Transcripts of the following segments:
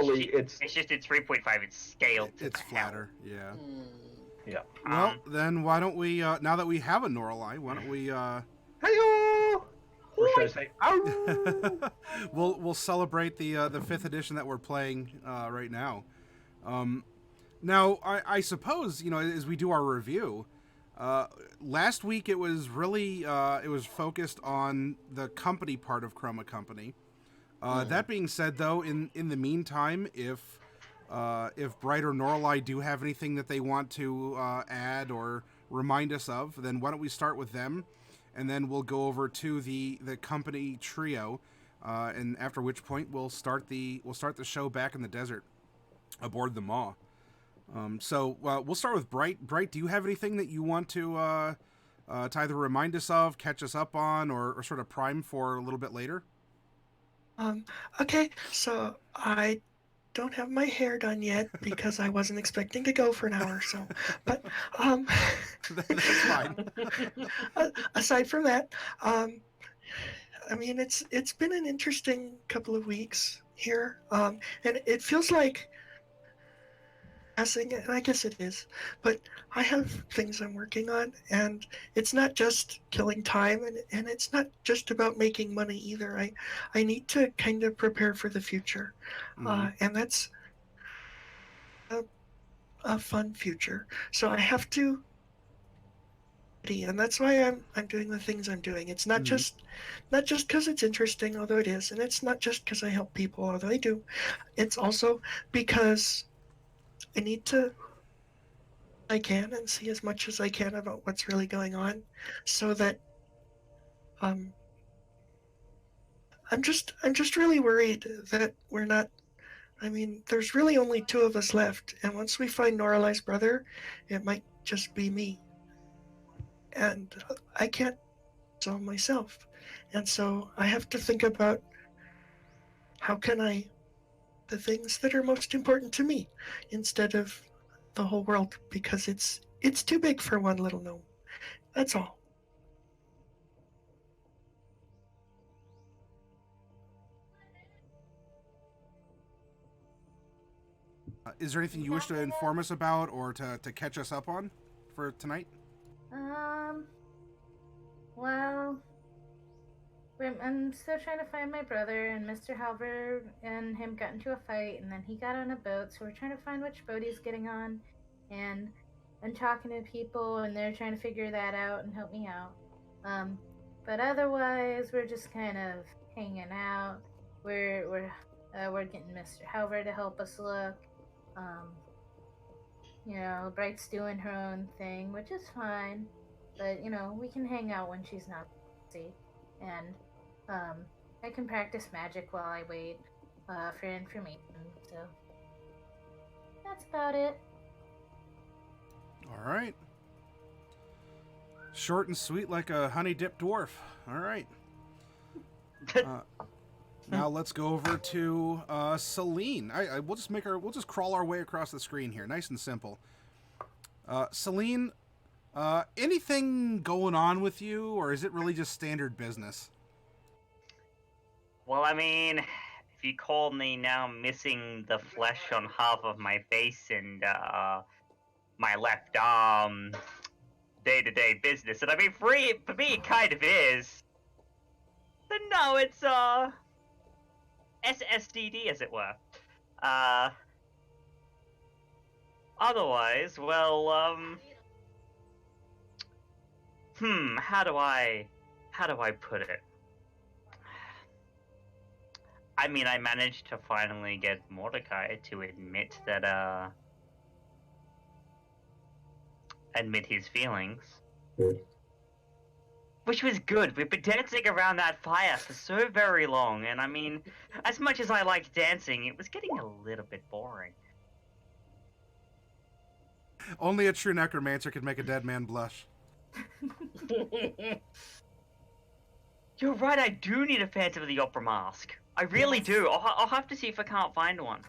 visually, it's just it's 3.5. It's scaled. It's flatter. Yeah. yeah. Well, then why don't we? Now that we have a Norallie, why don't we? Hi-yo! Or should I say, ow? We'll celebrate the fifth edition that we're playing right now. Now, I suppose as we do our review. Last week it was really it was focused on the company part of Chroma Company. That being said, though, in the meantime, if Bright or Norallie do have anything that they want to add or remind us of, then why don't we start with them, and then we'll go over to the company trio, and after which point we'll start the show back in the desert aboard the Maw. So we'll start with Bright. Bright, do you have anything that you want to either remind us of, catch us up on, or sort of prime for a little bit later? Okay, so I don't have my hair done yet because I wasn't expecting to go for an hour or so. But That's fine. aside from that, I mean it's been an interesting couple of weeks here, and it feels like and I guess it is, but I have things I'm working on, and it's not just killing time, and it's not just about making money either. I need to kind of prepare for the future, and that's a fun future. So I have to, and that's why I'm doing the things I'm doing. It's not just because it's interesting, although it is, and it's not just because I help people, although I do. It's also because I need to I can and see as much as I can about what's really going on, so that I'm just really worried that we're not. I mean, there's really only two of us left, and once we find Norallie's brother, it might just be me, and I can't solve myself, and so I have to think about how can I the things that are most important to me instead of the whole world, because it's too big for one little gnome. That's all. Is there anything you wish to inform us about or to catch us up on for tonight? Well, I'm still trying to find my brother, and Mr. Halver and him got into a fight, and then he got on a boat, so we're trying to find which boat he's getting on, and I'm talking to people, and they're trying to figure that out and help me out. But otherwise, we're just kind of hanging out. We're getting Mr. Halver to help us look. Bright's doing her own thing, which is fine, but we can hang out when she's not busy, and I can practice magic while I wait for information, so that's about it. All right. Short and sweet like a honey-dipped dwarf. All right. Now let's go over to Celine. We'll just crawl our way across the screen here, nice and simple. Celine, anything going on with you, or is it really just standard business? Well, I mean, if you call me now missing the flesh on half of my face and my left arm, day-to-day business, and I mean, for me, it kind of is. But no, it's SSDD, as it were. Otherwise, well, how do I put it? I mean, I managed to finally get Mordecai to admit his feelings. Which was good. We've been dancing around that fire for so very long, and I mean, as much as I liked dancing, it was getting a little bit boring. Only a true necromancer could make a dead man blush. You're right, I do need a Phantom of the Opera mask. I really do. I'll have to see if I can't find one.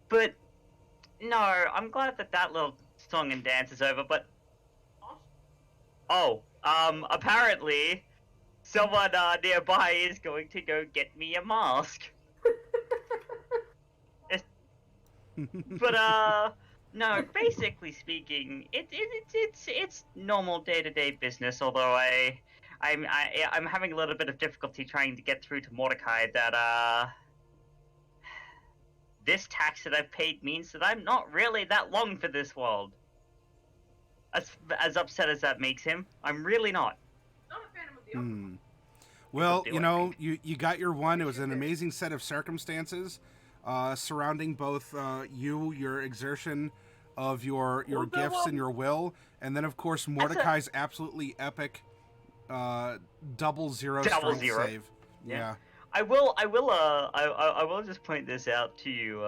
But no, I'm glad that little song and dance is over, but apparently someone nearby is going to go get me a mask. But no. Basically speaking, it's normal day-to-day business. Although I'm having a little bit of difficulty trying to get through to Mordecai that this tax that I've paid means that I'm not really that long for this world. As upset as that makes him, I'm really not. Not a fan of the other. Hmm. Well, do, you I know, think. you got your one. It was an amazing set of circumstances surrounding both your exertion of your gifts and your will, and then of course Mordecai's absolutely epic double zero strength save. Yeah. I will just point this out to you,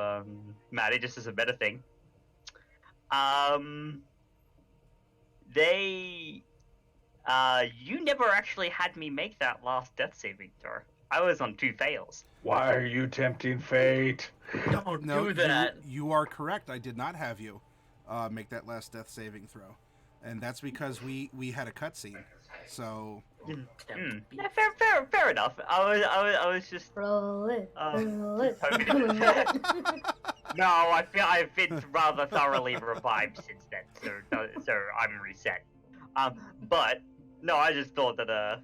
Matty, just as a better thing. You never actually had me make that last death saving throw. I was on 2 fails. Why are you tempting fate? Don't No, do that. you are correct. I did not have you make that last death saving throw, and that's because we had a cutscene. So Yeah, fair enough. I was just Roll it. Roll it. no. I've been rather thoroughly revived since then, so I'm reset. But no, I just thought that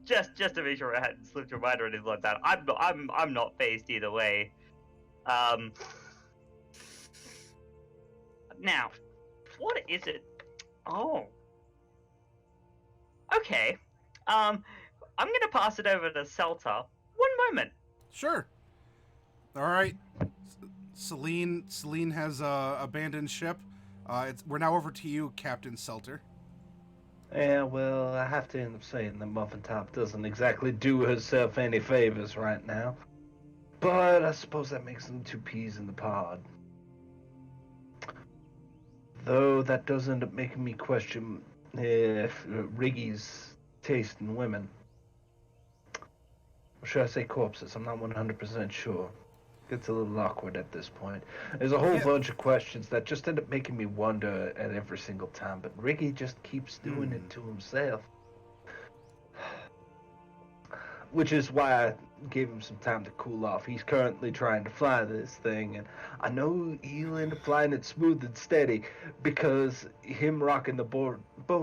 just to make sure I hadn't slipped your mind or anything like that. I'm not phased either way. Now, what is it? Oh. Okay. I'm gonna pass it over to Celta. One moment. sure. All right. Celine has abandoned ship. We're now over to you, Captain Selter. Yeah, well, I have to end up saying that Muffin Top doesn't exactly do herself any favors right now. But I suppose that makes them 2 peas in the pod. Though that does end up making me question if Riggy's taste in women. Or should I say corpses? I'm not 100% sure. It's a little awkward at this point. There's a whole bunch of questions that just end up making me wonder at every single time, but Riggy just keeps doing it to himself. Which is why I gave him some time to cool off. He's currently trying to fly this thing, and I know he'll end up flying it smooth and steady, because him rocking the boat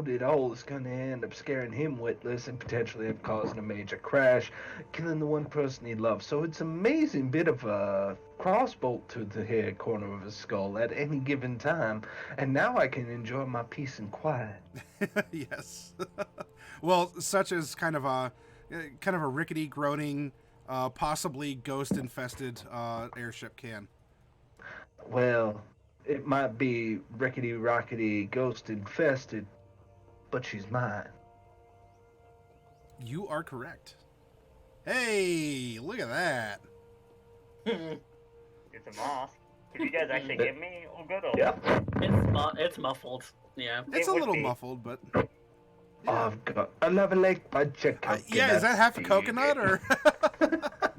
at all is going to end up scaring him witless and potentially causing a major crash, killing the one person he loves. So it's an amazing bit of a crossbolt to the head corner of his skull at any given time, and now I can enjoy my peace and quiet. Yes. Well, such as kind of a rickety, groaning, possibly ghost-infested airship can. Well, it might be rickety-rockety, ghost-infested, but she's mine. You are correct. Hey, look at that. It's a moth. Could you guys actually give me a good old? Yep. It's muffled. Yeah. It's It a would little be. muffled, but I've got another leg bunch of coconut. yeah, is that half a coconut or?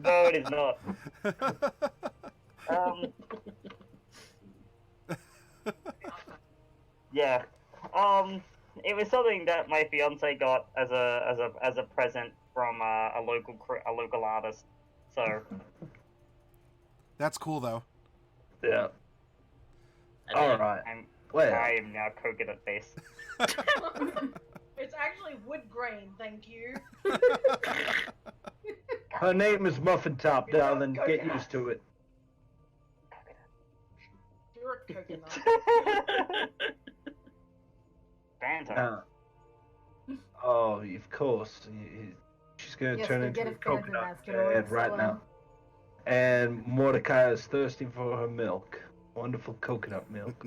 No, it is not. Yeah. It was something that my fiance got as a present from a local artist. So That's cool though. Yeah. All right. Well, I am now coconut face. It's actually wood grain, thank you. her name is Muffin Top, darling. Get used to it. You're a coconut. Phantom. Oh, of course. She's going to Yes, turn we into get a it for the coconut basket of work, right so, now. And Mordecai is thirsty for her milk. Wonderful coconut milk.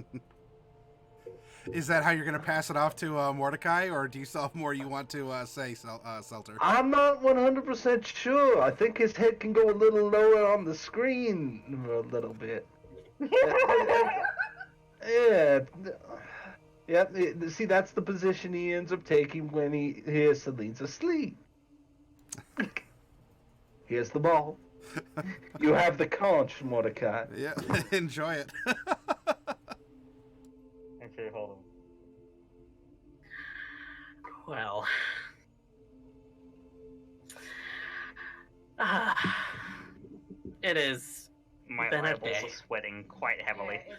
Is that how you're going to pass it off to Mordecai, or do you still have more you want to say, Selter? I'm not 100% sure. I think his head can go a little lower on the screen a little bit. Yeah. Yep. See, that's the position he ends up taking when he hears Celine's asleep. Here's the ball. You have the conch, Mordecai. Yeah, enjoy it. Okay, hold on. Well. It is My Been a eyeballs day. are sweating quite heavily. Yeah,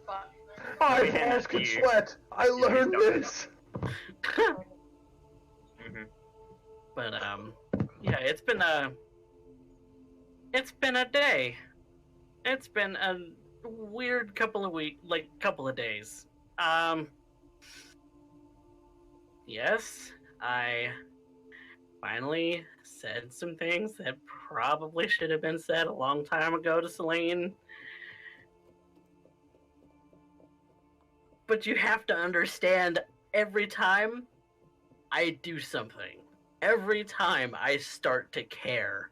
but My We have hands can you. sweat. I learned this. Mm-hmm. But yeah, it's been a day. It's been a weird couple of days. Yes, I finally said some things that probably should have been said a long time ago to Celine. But you have to understand, every time I do something, every time I start to care,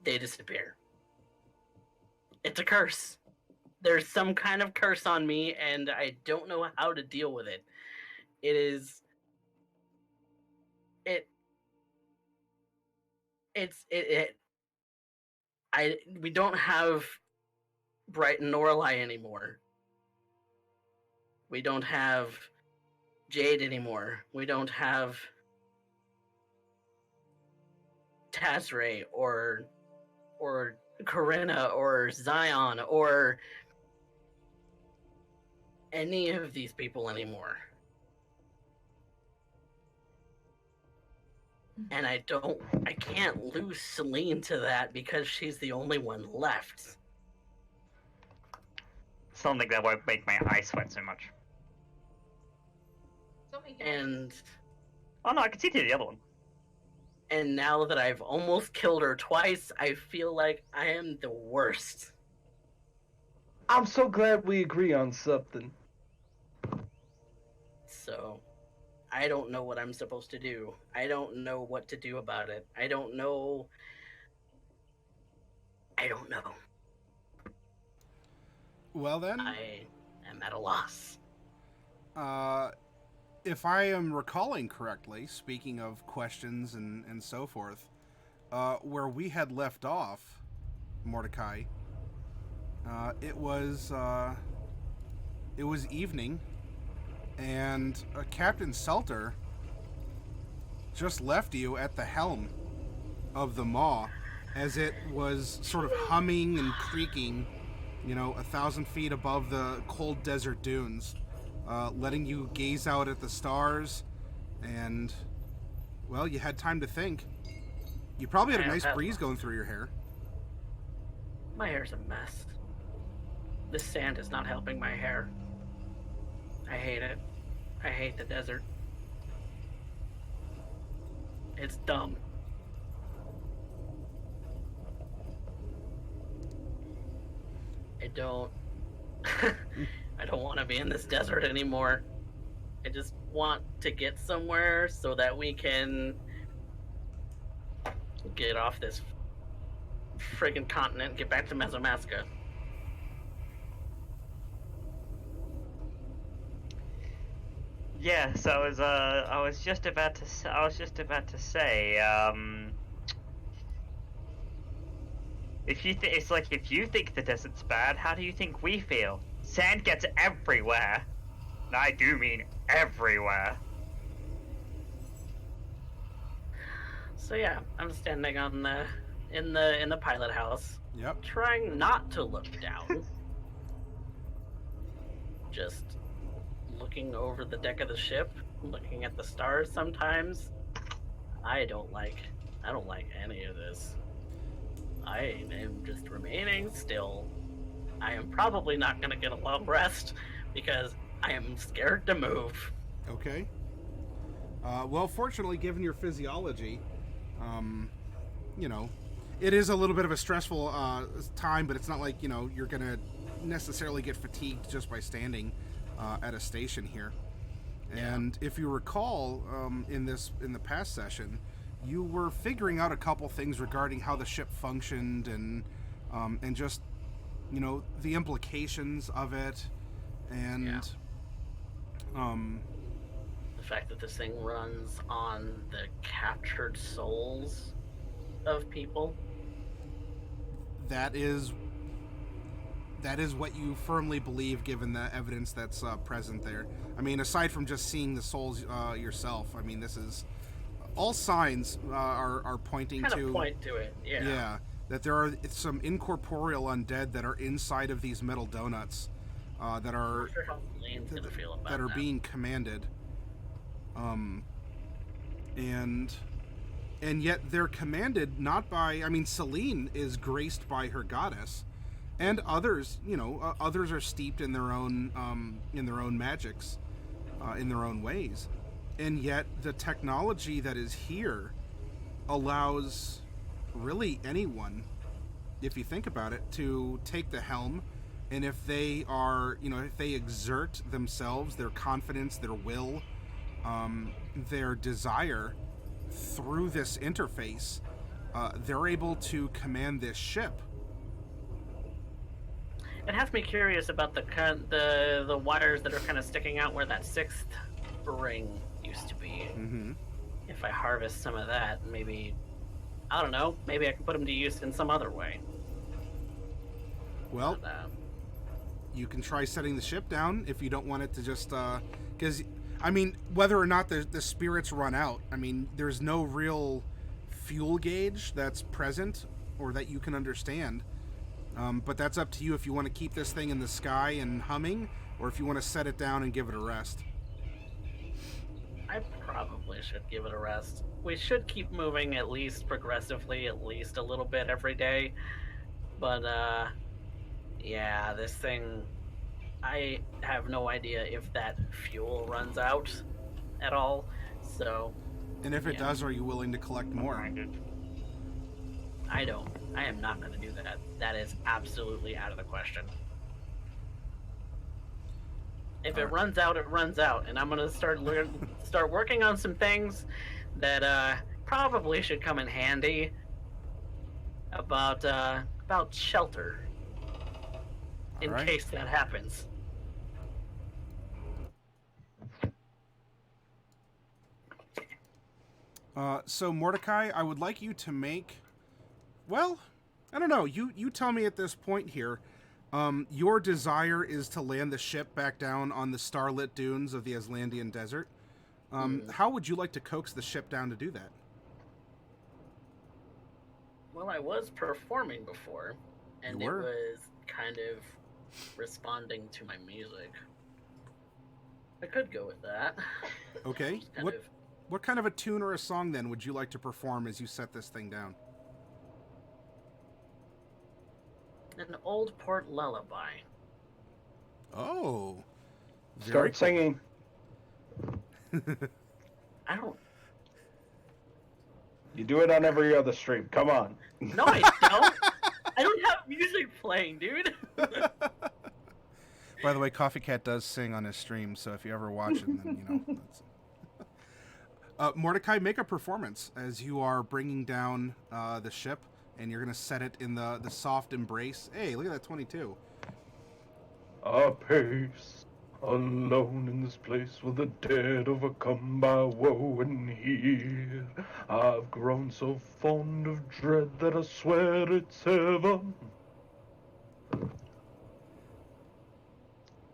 they disappear. It's a curse. There's some kind of curse on me, and I don't know how to deal with it. It is. It. It's. It. We don't have Bright and Norallie anymore. We don't have Jade anymore. We don't have Tazray or Corinna or Zion or any of these people anymore. And I can't lose Celine to that because she's the only one left. Something that won't make my eyes sweat so much. something can And Oh no, I can see through the other one. and now that I've almost killed her twice, I feel like I am the worst. I'm so glad we agree on something. So, I don't know what I'm supposed to do. I don't know what to do about it. I don't know. Well then, I am at a loss. if I am recalling correctly, speaking of questions and so forth, where we had left off, Mordecai, it was evening, and Captain Selter just left you at the helm of the Maw as it was sort of humming and creaking, 1,000 feet above the cold desert dunes, letting you gaze out at the stars, and, well, you had time to think. You probably had a nice breeze going through your hair. My hair's a mess. This sand is not helping my hair. I hate it. I hate the desert. It's dumb. I don't want to be in this desert anymore. I just want to get somewhere so that we can get off this friggin' continent and get back to Mesomaska. Yes, I was just about to say, if you think the desert's bad, how do you think we feel? Sand gets everywhere. And I do mean everywhere. So yeah, I'm standing on in the pilot house, Yep. trying not to look down. Just looking over the deck of the ship, looking at the stars sometimes. I don't like any of this. I am just remaining still. I am probably not going to get a long rest because I am scared to move. Okay. Well, fortunately, given your physiology, it is a little bit of a stressful time, but it's not like, you're going to necessarily get fatigued just by standing at a station here. Yeah. And if you recall, in the past session, you were figuring out a couple things regarding how the ship functioned and just, the implications of it, and the fact that this thing runs on the captured souls of people. That is what you firmly believe, given the evidence that's present there. I mean, aside from just seeing the souls yourself, I mean, this is all signs are pointing Kind to of point to it, yeah. Yeah, that there are some incorporeal undead that are inside of these metal donuts that are I'm not sure how Lane's gonna feel about that are that. being commanded. And yet they're commanded not by. I mean, Celine is graced by her goddess, and others, others are steeped in their own magics, in their own ways, and yet the technology that is here allows really anyone, if you think about it, to take the helm, and if they are, if they exert themselves, their confidence, their will, their desire through this interface, they're able to command this ship. It has me curious about the wires that are kind of sticking out where that sixth ring used to be. Mm-hmm. If I harvest some of that, maybe, I don't know, maybe I can put them to use in some other way. Well, But, you can try setting the ship down if you don't want it to just, because, I mean, whether or not the spirits run out, I mean, there's no real fuel gauge that's present or that you can understand. But that's up to you if you want to keep this thing in the sky and humming, or if you want to set it down and give it a rest. I probably should give it a rest. We should keep moving at least progressively, at least a little bit every day. But, yeah, this thing, I have no idea if that fuel runs out at all, so... And if it Yeah. does, are you willing to collect more? I don't. I am not going to do that. That is absolutely out of the question. If it runs out, it runs out, and I'm going to start working on some things that probably should come in handy about shelter in Alright. case that happens. So Mordecai, I would like you to make, well, I don't know, you tell me at this point here. Your desire is to land the ship back down on the starlit dunes of the Aslandian desert. How would you like to coax the ship down to do that? Well, I was performing before, and You it were? was kind of responding to my music. I could go with that. Okay. Just kind of What kind of a tune or a song then would you like to perform as you set this thing down? an old port lullaby. Oh. Start singing. I don't. You do it on every other stream. Come on. No, I don't. I don't have music playing, dude. By the way, Coffee Cat does sing on his stream, so if you ever watch it, then that's... Mordecai, make a performance as you are bringing down the ship, and you're going to set it in the soft embrace. Hey, look at that 22. Apace, alone in this place with the dead overcome by woe and here. I've grown so fond of dread that I swear it's heaven.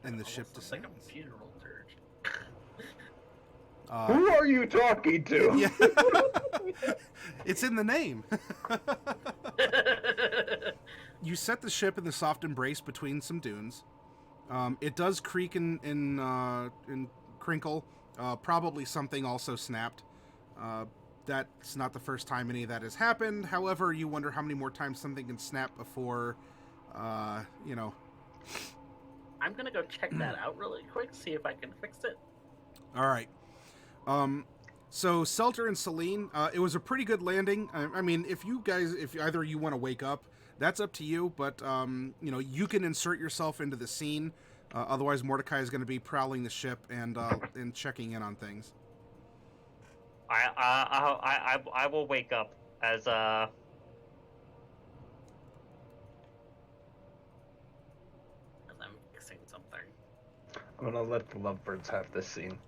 And the ship Almost looks like descends. a funeral dirge. Who are you talking to? Yeah. It's in the name. You set the ship in the soft embrace between some dunes. It does creak and crinkle. Probably something also snapped. That's not the first time any of that has happened. However, you wonder how many more times something can snap before, I'm gonna go check that out really quick, see if I can fix it. All right. So Selter and Celine, it was a pretty good landing. I mean, if either you want to wake up, that's up to you. But you can insert yourself into the scene. Otherwise, Mordecai is going to be prowling the ship and checking in on things. I will wake up as I'm fixing something. I'm gonna let the lovebirds have this scene.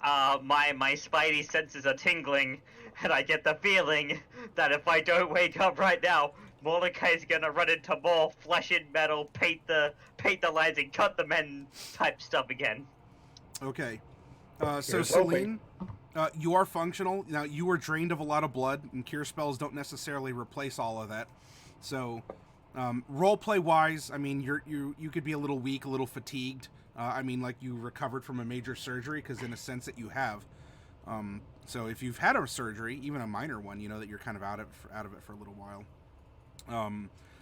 my spidey senses are tingling, and I get the feeling that if I don't wake up right now, Mordecai's gonna run into more flesh and metal, paint the lines and cut the men type stuff again. Okay. So Here's Celine, You are functional. Now, you were drained of a lot of blood, and cure spells don't necessarily replace all of that. So, roleplay wise, I mean, you could be a little weak, a little fatigued. I mean, like you recovered from a major surgery, because in a sense that you have. So if you've had a surgery, even a minor one, you know that you're kind of out of it for a little while.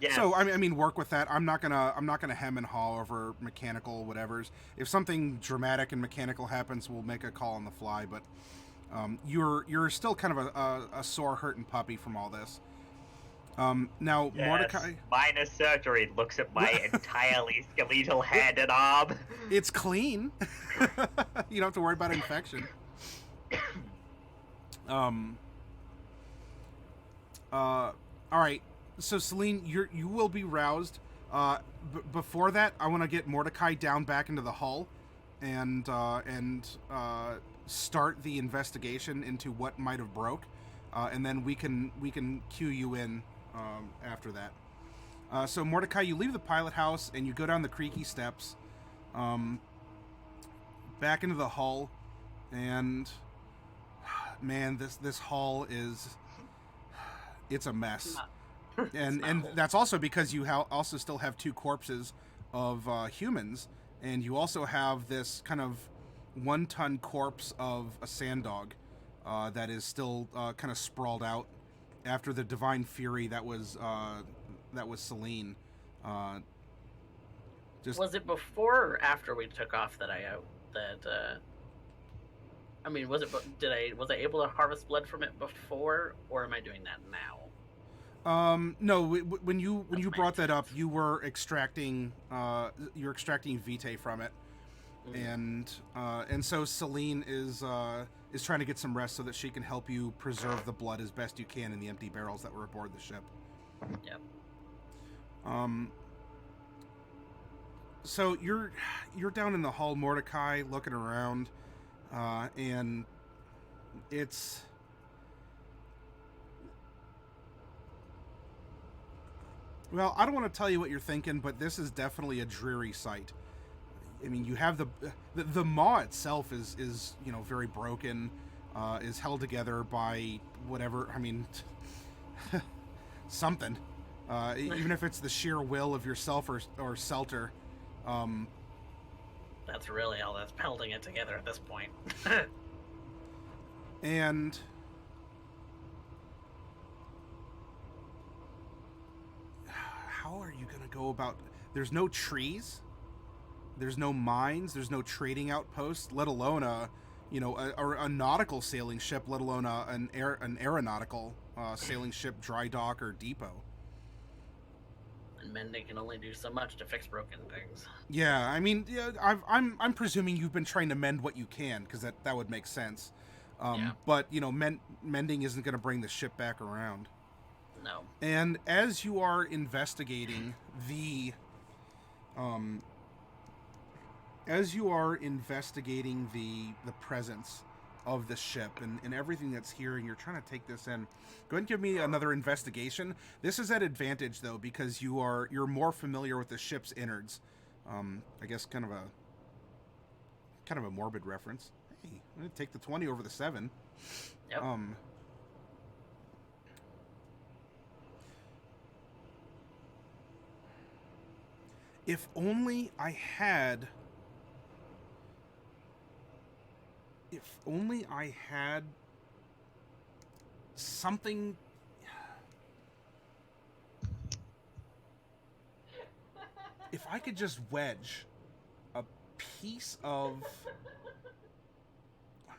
Yes. So I mean, work with that. I'm not gonna hem and haw over mechanical whatevers. If something dramatic and mechanical happens, we'll make a call on the fly. But you're still kind of a sore, hurting puppy from all this. Now, Yes, Mordecai, minor surgery looks at my entirely skeletal head and arm. it's clean. You don't have to worry about infection. All right. So, Celine, you will be roused. Before that, I want to get Mordecai down back into the hull, and start the investigation into what might have broke, and then we can cue you in after that. So, Mordecai, you leave the pilot house and you go down the creaky steps, back into the hull, and man, this hull it's a mess. And that's also because you also still have two corpses of humans, and you also have this kind of 1-ton corpse of a sand dog that is still kind of sprawled out after the divine fury that was Celine. Was it before or after we took off that I mean, was I able to harvest blood from it before, or am I doing that now? No. When you brought that up, intent. you were extracting vitae from it, and so Celine is trying to get some rest so that she can help you preserve the blood as best you can in the empty barrels that were aboard the ship. Yep. So you're down in the hull, Mordecai, looking around, and it's. Well, I don't want to tell you what you're thinking, but this is definitely a dreary sight. I mean, you have the maw itself is very broken, is held together by whatever. I mean, something. Even if it's the sheer will of yourself or Selter. That's really all that's holding it together at this point. And how are you going to go about... There's no trees, there's no mines, there's no trading outposts, let alone a nautical sailing ship, let alone an aeronautical sailing ship, dry dock, or depot. And mending can only do so much to fix broken things. Yeah, I mean, I'm presuming you've been trying to mend what you can, because that would make sense. Yeah. But mending isn't going to bring the ship back around. No. And as you are investigating the presence of the ship and everything that's here, and you're trying to take this in, go ahead and give me another investigation. This is at advantage though, because you're more familiar with the ship's innards. I guess kind of a morbid reference. Hey, I'm gonna take the 20 over the 7. Yep. If only I had something. If I could just wedge a piece of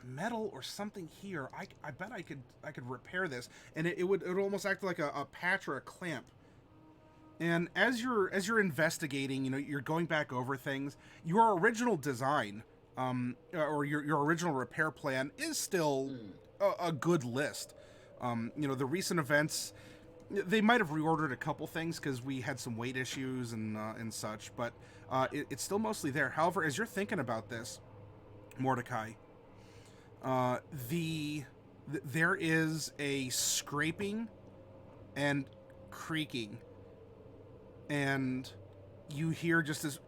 metal or something here, I bet I could repair this, and it would almost act like a patch or a clamp. And as you're investigating, you're going back over things. Your original design, or your original repair plan, is still a good list. The recent events, they might have reordered a couple things because we had some weight issues and such, but it's still mostly there. However, as you're thinking about this, Mordecai, there is a scraping and creaking, and you hear just this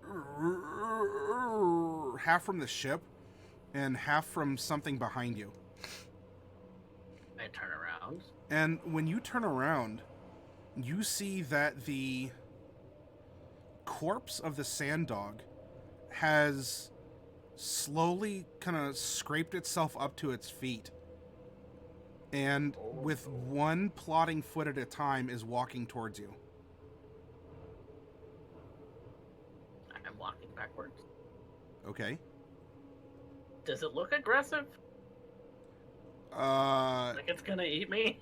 half from the ship and half from something behind you. I turn around. And when you turn around, you see that the corpse of the sand dog has slowly kind of scraped itself up to its feet. And with one plodding foot at a time is walking towards you. I'm walking backwards. Okay. Does it look aggressive? Like it's gonna eat me?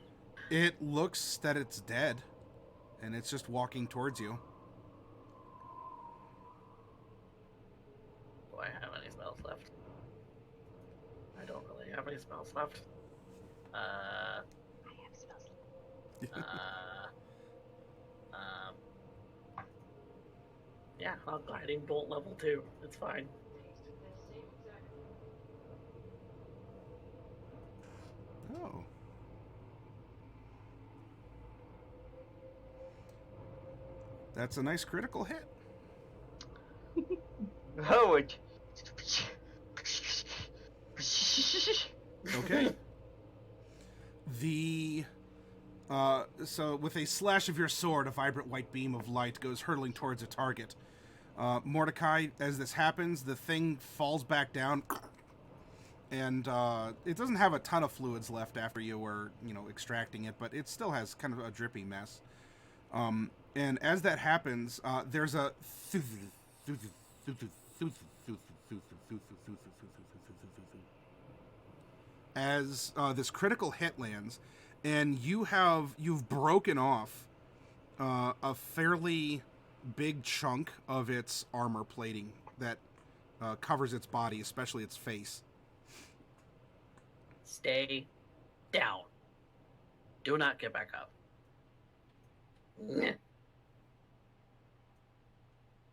It looks that it's dead, and it's just walking towards you. Do I have any spells left? I don't really have any spells left. I have spells. Yeah, I'll guiding bolt level 2. It's fine. Oh. That's a nice critical hit. Oh, it... Okay. So with a slash of your sword, a vibrant white beam of light goes hurtling towards a target. Mordecai, as this happens, the thing falls back down, and it doesn't have a ton of fluids left after you were, extracting it, but it still has kind of a drippy mess. And as that happens, there's a as this critical hit lands, and you've broken off a fairly big chunk of its armor plating that covers its body, especially its face. Stay down. Do not get back up. And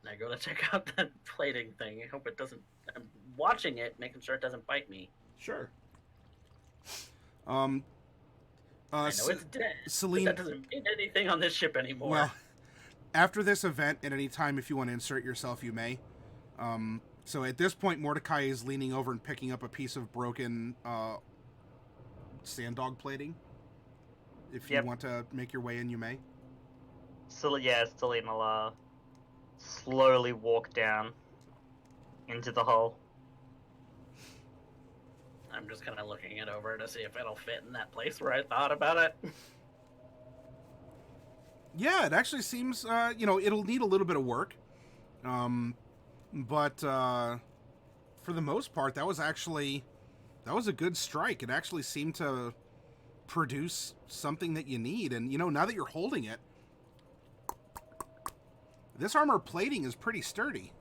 I go to check out that plating thing. I hope it doesn't... I'm watching it, making sure it doesn't bite me. Sure. I know it's dead, Celine, but that doesn't mean anything on this ship anymore. Well, after this event, at any time, if you want to insert yourself, you may. So at this point, Mordecai is leaning over and picking up a piece of broken sand dog plating. If you want to make your way in, you may. Celine will slowly walk down into the hole. I'm just kind of looking it over to see if it'll fit in that place where I thought about it. Yeah, it actually seems, it'll need a little bit of work. But for the most part, that was a good strike. It actually seemed to produce something that you need. And, now that you're holding it, this armor plating is pretty sturdy.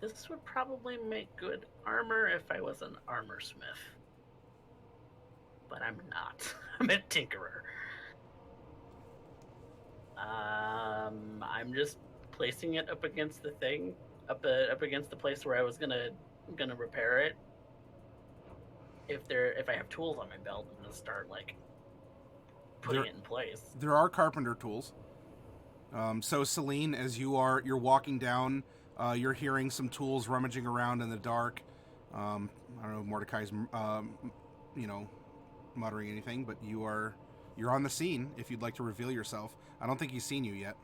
This would probably make good armor if I was an armor smith. But I'm not. I'm a tinkerer. I'm just placing it up against the thing, up against the place where I was gonna repair it. If I have tools on my belt, I'm gonna start putting it in place. There are carpenter tools. So Celine, as you're walking down, you're hearing some tools rummaging around in the dark. I don't know if Mordecai's muttering anything, but you're on the scene if you'd like to reveal yourself. I don't think he's seen you yet.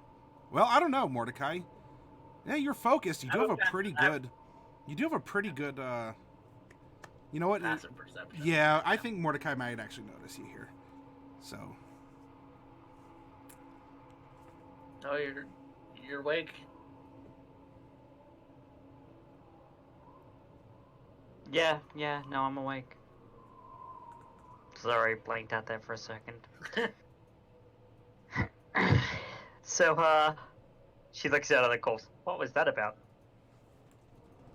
Well, I don't know, Mordecai. Yeah, you're focused. You do have a pretty good. You know what? Passive perception. Yeah, I think Mordecai might actually notice you here. So. Oh, you're awake. Yeah, no, I'm awake. Sorry, blanked out there for a second. So, she looks out of the corpse. What was that about?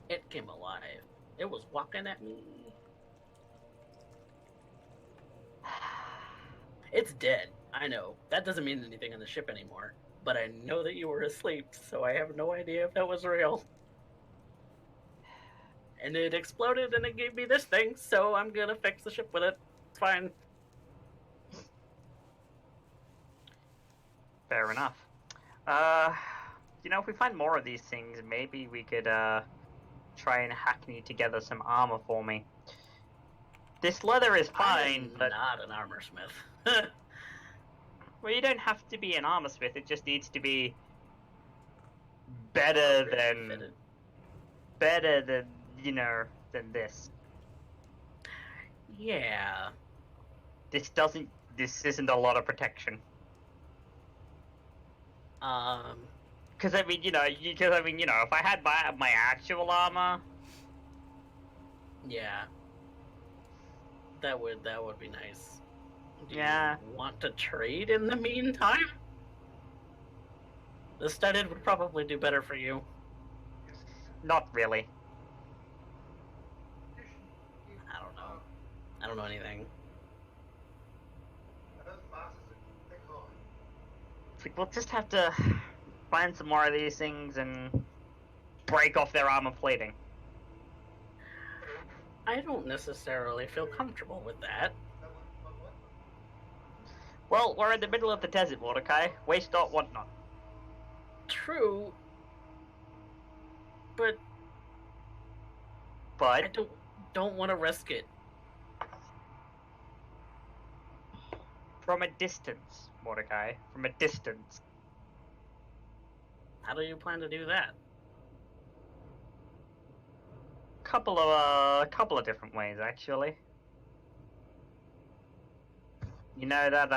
It came alive. It was walking at me. It's dead. I know. That doesn't mean anything on the ship anymore. But I know that you were asleep, so I have no idea if that was real. And it exploded and it gave me this thing, so I'm gonna fix the ship with it. It's fine. Fair enough. If we find more of these things, maybe we could, try and hackney together some armor for me. This leather is I'm fine, but not an armor smith. well, you don't have to be an armor smith. It just needs to be better than Fitted. than this. Yeah. This isn't a lot of protection. Because I mean, if I had my actual armor, Yeah. That would be nice. Do Yeah. you want to trade in the meantime? The studded would probably do better for you. not really. I don't know. I don't know anything. It's like, we'll just have to find some more of these things and break off their armor plating. I don't necessarily feel comfortable with that. Well, we're in the middle of the desert, Mordecai. Waste not, want not. True. But But I don't want to risk it. from a distance, Mordecai. From a distance. How do you plan to do that? Couple of different ways, actually. You know that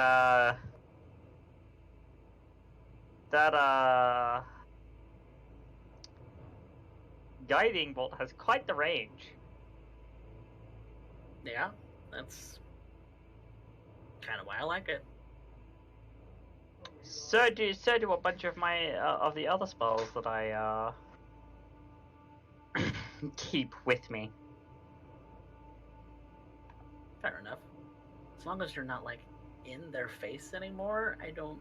guiding bolt has quite the range. Yeah, that's kind of why I like it. So do a bunch of my of the other spells that I keep with me. Fair enough. As long as you're not like in their face anymore, I don't.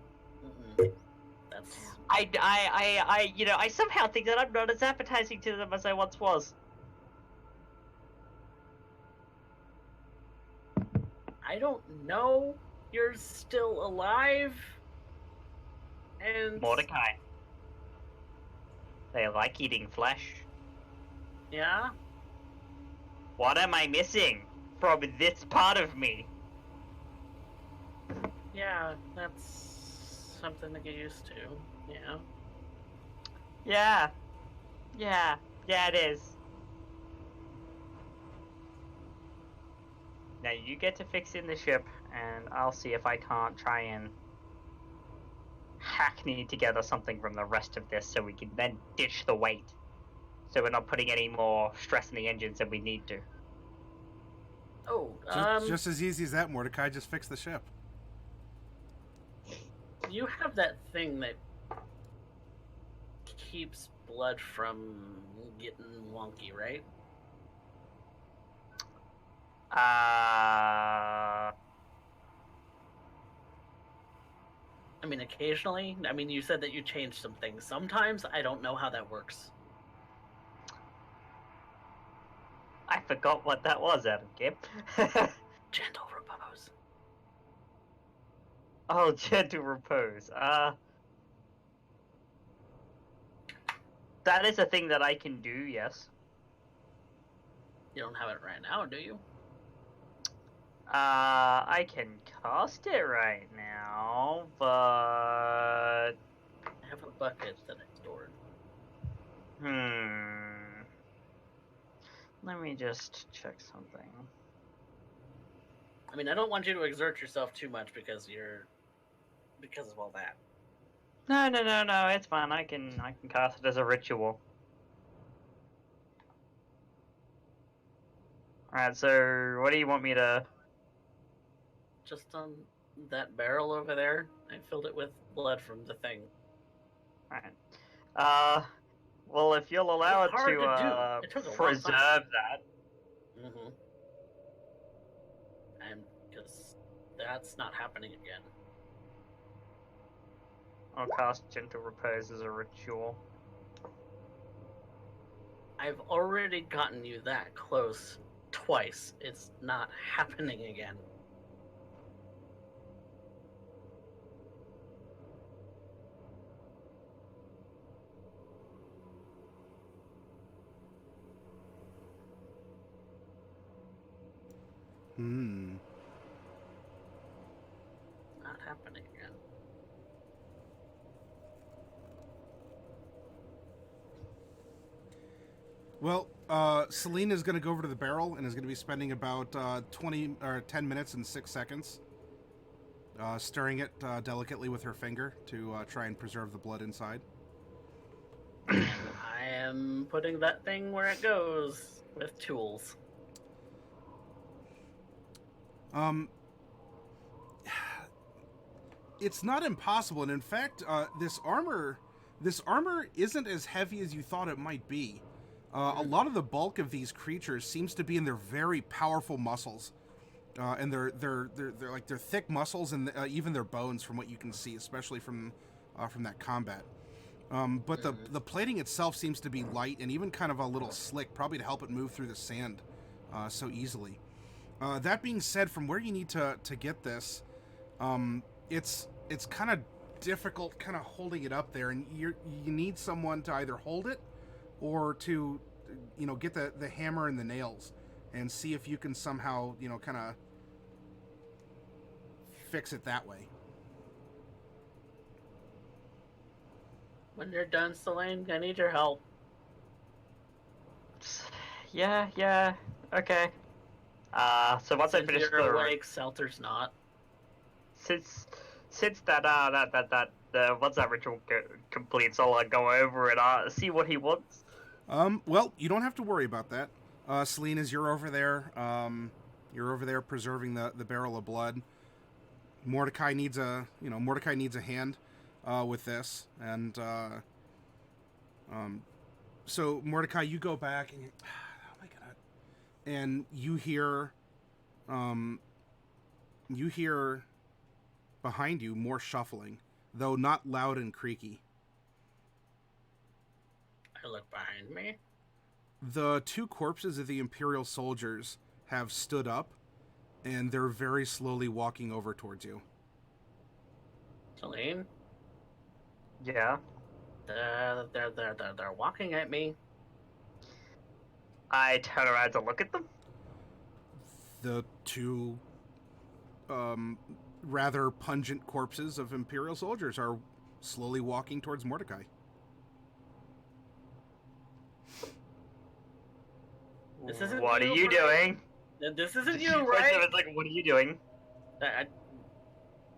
That's. I somehow think that I'm not as appetizing to them as I once was. I don't know. You're still alive. And Mordecai. They like eating flesh. yeah, What am I missing from this part of me? yeah, that's something to get used to. Yeah. Yeah, it is. Now you get to fixing the ship, and I'll see if I can't try and hackney together something from the rest of this so we can then ditch the weight. So we're not putting any more stress on the engines than we need to. Oh, Just as easy as that, Mordecai. Just fix the ship. you have that thing that keeps blood from getting wonky, right? I mean, occasionally. I mean, you said that you changed some things. Sometimes I don't know how that works. I forgot what that was, Adam Gibb. Gentle repose. Oh, gentle repose. That is a thing that I can do, yes. You don't have it right now, do you? I can cast it right now, but I have a bucket that I stored. Let me just check something. I mean, I don't want you to exert yourself too much because of all that. No, it's fine. I can cast it as a ritual. Alright, so what do you want me to... Just on that barrel over there, I filled it with blood from the thing. Alright. Well, if you'll allow it It's hard to to do. It took a long preserve time. that. Mm-hmm. And because that's not happening again. I'll cast Gentle Repose as a ritual. I've already gotten you that close twice. It's not happening again. Hmm. Not happening again. Well, Selene is going to go over to the barrel and is going to be spending about 20 or 10 minutes and 6 seconds stirring it delicately with her finger to try and preserve the blood inside. And I am putting that thing where it goes with tools. It's not impossible, and in fact, this armor isn't as heavy as you thought it might be. A lot of the bulk of these creatures seems to be in their very powerful muscles, and they're like their thick muscles and even their bones, from what you can see, especially from that combat. But the plating itself seems to be light and even kind of a little slick, probably to help it move through the sand so easily. That being said, from where you need to get this, it's kind of difficult, kind of holding it up there, and you need someone to either hold it or to, get the hammer and the nails and see if you can somehow, kind of fix it that way. When you're done, Selene, I need your help. Yeah, okay. So once I finish You're awake, Selter's not. Since that once that ritual completes, I'll go over and see what he wants. Well, you don't have to worry about that. Selene, as you're over there preserving the barrel of blood. Mordecai needs a hand with this, and so Mordecai, you go back and oh my god, and you hear behind you more shuffling, though not loud and creaky. I look behind me. The two corpses of the Imperial soldiers have stood up, and they're very slowly walking over towards you. Selene? Yeah. They're walking at me. I turn around to look at them. The two rather pungent corpses of Imperial soldiers are slowly walking towards Mordecai. This isn't What you, are you right? doing? This isn't you, She points right? at us like, what are you doing?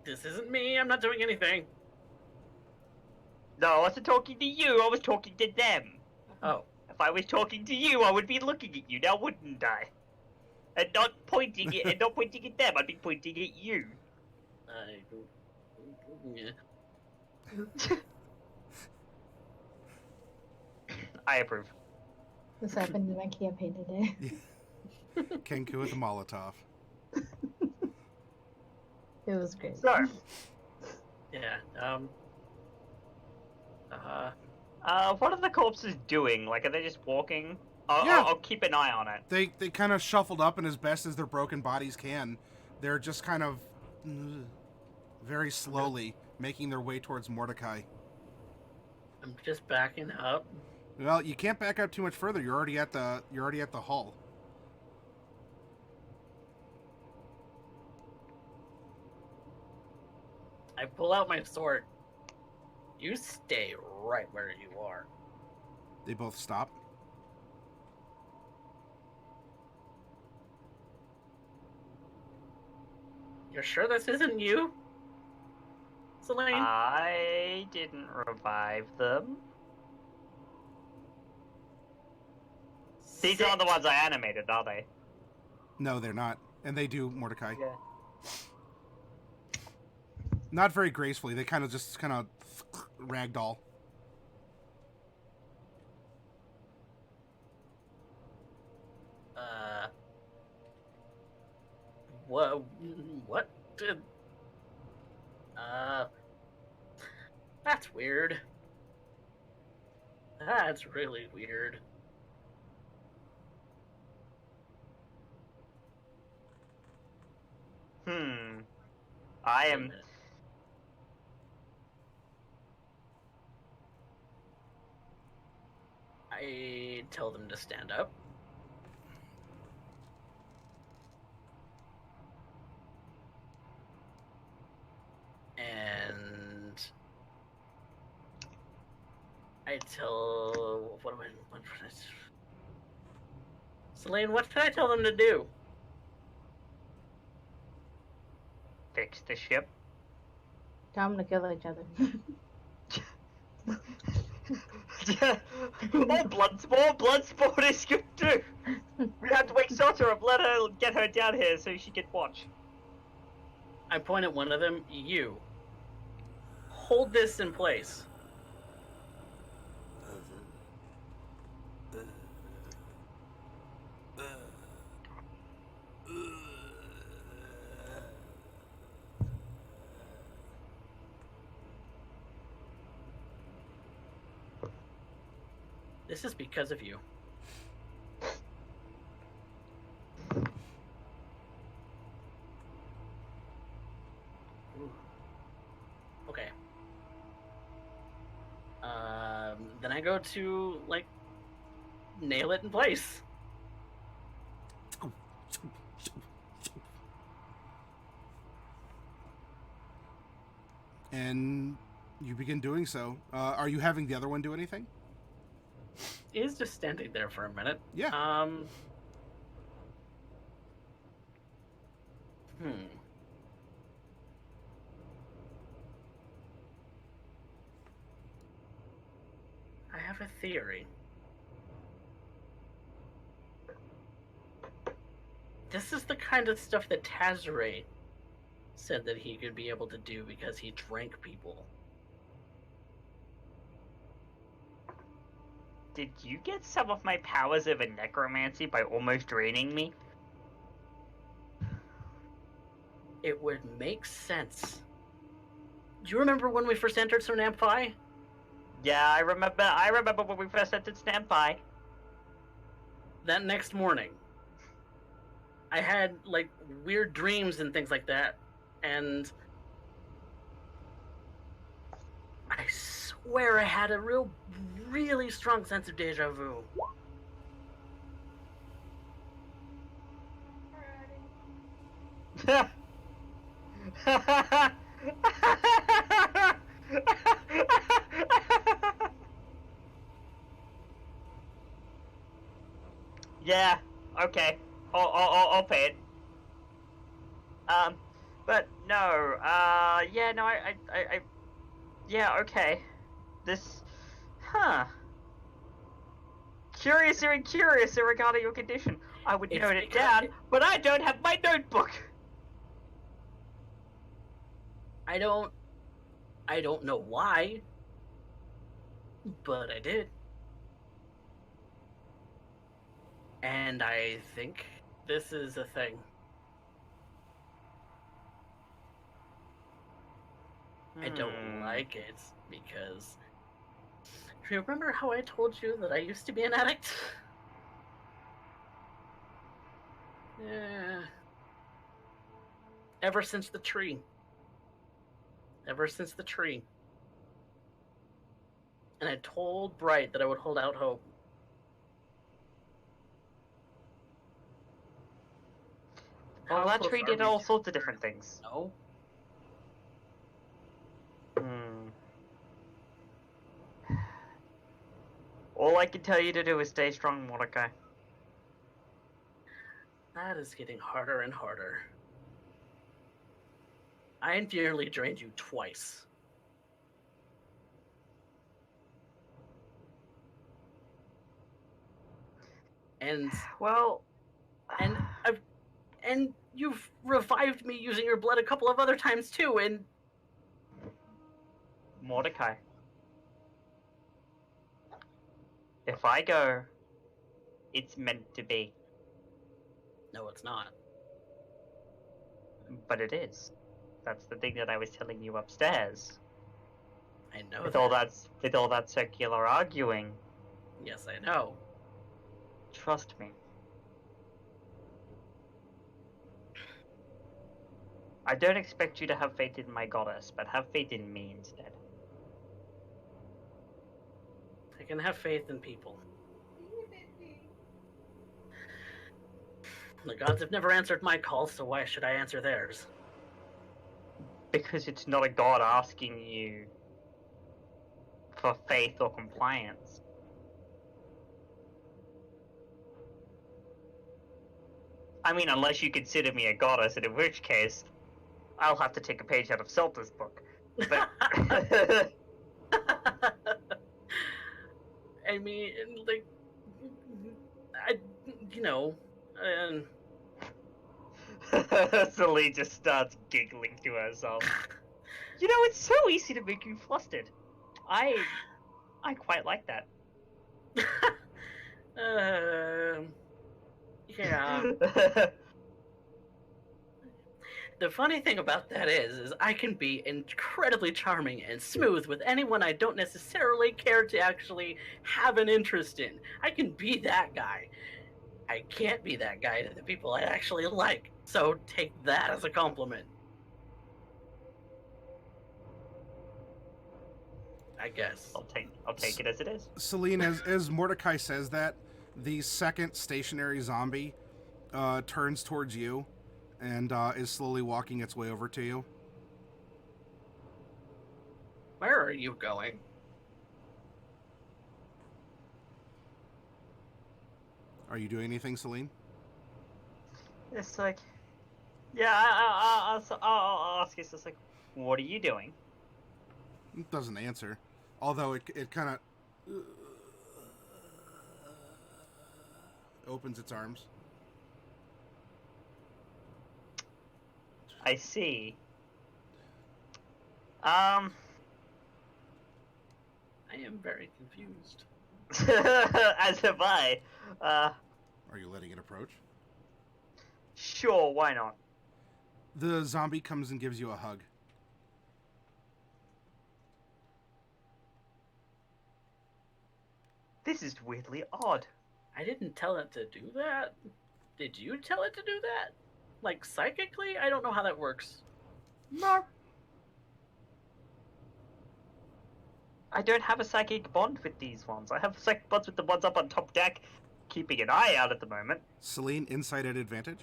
This isn't me. I'm not doing anything. No, I wasn't talking to you. I was talking to them. Oh. If I was talking to you, I would be looking at you now, wouldn't I? And not pointing at them. I'd be pointing at you. Yeah. I approve. This happened in my campaign today. Kenku with a Molotov. It was great. So, Yeah. what are the corpses doing? Like, are they just walking? Yeah. I'll keep an eye on it. They kind of shuffled up, and as best as their broken bodies can, they're just kind of very slowly making their way towards Mordecai. I'm just backing up. Well, you can't back up too much further. You're already at the hall. I pull out my sword. You stay right where you are. They both stop. You're sure this isn't you? Selene? I didn't revive them. These are the ones I animated, are they? No, they're not. And they do, Mordecai. Yeah. Not very gracefully. They kind of ragdoll. What did... That's weird. That's really weird. I am... I tell them to stand up. I tell Selene, what should I tell them to do? Fix the ship. Tell them to kill each other. More blood sport is good too. We have to wake Sota up, let her get her down here so she can watch. I point at one of them. You hold this in place. This is because of you. Ooh. Okay. Then I go to, like, nail it in place. And you begin doing so. Are you having the other one do anything? He's just standing there for a minute. Yeah. I have a theory. This is the kind of stuff that Tazray said that he could be able to do because he drank people. Did you get some of my powers of a necromancy by almost draining me? It would make sense. Do you remember when we first entered Sernampi? Yeah, I remember when we first entered Stampi. That next morning, I had, like, weird dreams and things like that, and I swear I had a really strong sense of deja vu. Yeah, okay. I'll pay it. But no, yeah, no, yeah, okay. This, Curiouser and curiouser regarding your condition. I would note it down, but I don't have my notebook. I don't know why, but I did. And I think this is a thing. I don't like it because... Do you remember how I told you that I used to be an addict? Yeah. Ever since the tree. Ever since the tree. And I told Bright that I would hold out hope. Well, that tree did all sorts of different things. No. All I can tell you to do is stay strong, Mordecai. That is getting harder and harder. I nearly drained you twice. And well, and you've revived me using your blood a couple of other times too, and Mordecai, if I go, it's meant to be. No, it's not. But it is. That's the thing that I was telling you upstairs. I know with that. all that circular arguing. Yes, I know. Trust me. I don't expect you to have faith in my goddess, but have faith in me instead. I can have faith in people. The gods have never answered my calls, so why should I answer theirs? Because it's not a god asking you for faith or compliance. I mean, unless you consider me a goddess, and in which case, I'll have to take a page out of Zelda's book. But I mean, like, I, you know, Celine just starts giggling to herself. You know, it's so easy to make you flustered. I quite like that. Yeah. The funny thing about that is I can be incredibly charming and smooth with anyone I don't necessarily care to actually have an interest in. I can be that guy. I can't be that guy to the people I actually like. So take that as a compliment. I guess. I'll take it as it is. Celine, as Mordecai says that, the second stationary zombie turns towards you and is slowly walking its way over to you. Where are you going? Are you doing anything, Celine? It's like, yeah, I'll ask you. It's just like, what are you doing? It doesn't answer. Although it kind of opens its arms. I see. I am very confused. As am I. Are you letting it approach? Sure, why not? The zombie comes and gives you a hug. This is weirdly odd. I didn't tell it to do that. Did you tell it to do that? Like, psychically? I don't know how that works. No. I don't have a psychic bond with these ones. I have psychic bonds with the ones up on top deck, keeping an eye out at the moment. Celine, insight at advantage?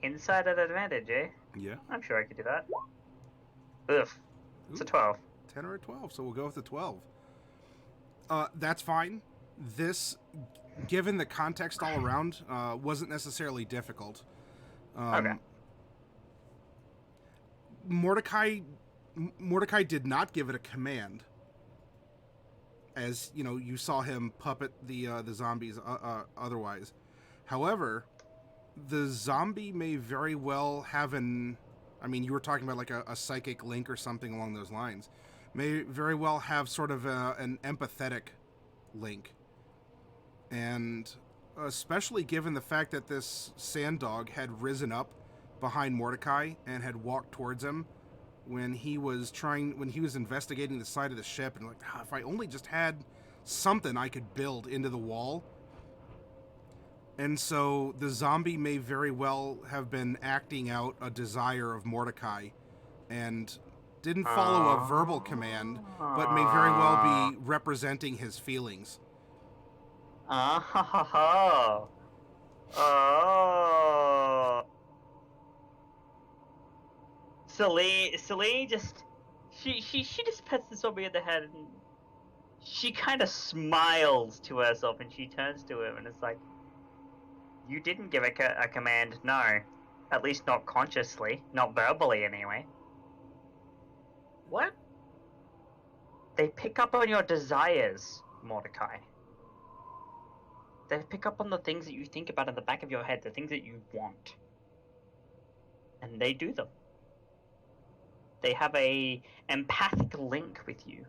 Inside at advantage, eh? Yeah. I'm sure I could do that. Ugh. It's a 12. 10 or a 12, so we'll go with the 12. That's fine. This, given the context all around, wasn't necessarily difficult. Okay. Mordecai did not give it a command. As, you know, you saw him puppet the zombies otherwise. However, the zombie may very well have you were talking about like a psychic link or something along those lines. May very well have sort of an empathetic link. And especially given the fact that this sand dog had risen up behind Mordecai and had walked towards him when he was investigating the side of the ship, and like, if I only just had something I could build into the wall. And so the zombie may very well have been acting out a desire of Mordecai and didn't follow a verbal command, but may very well be representing his feelings. Oh. Celine just she just pets the zombie in the head and she kind of smiles to herself and she turns to him and it's like, you didn't give a command, no. At least not consciously, not verbally anyway. What? They pick up on your desires, Mordecai. They pick up on the things that you think about in the back of your head, the things that you want. And they do them. They have a empathic link with you.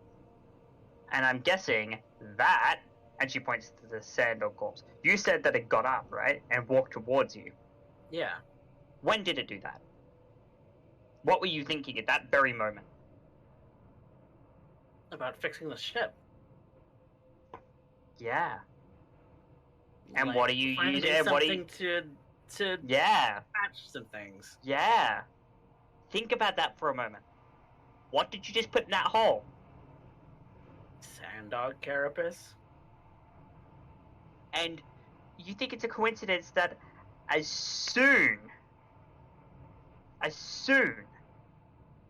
And I'm guessing that, and she points to the sand dog corpse, you said that it got up, right? And walked towards you. Yeah. When did it do that? What were you thinking at that very moment? About fixing the ship. Yeah. And Like, what are you finding using? something to Yeah. patch some things. Yeah. Think about that for a moment. What did you just put in that hole? Sand dog carapace. And you think it's a coincidence that as soon as soon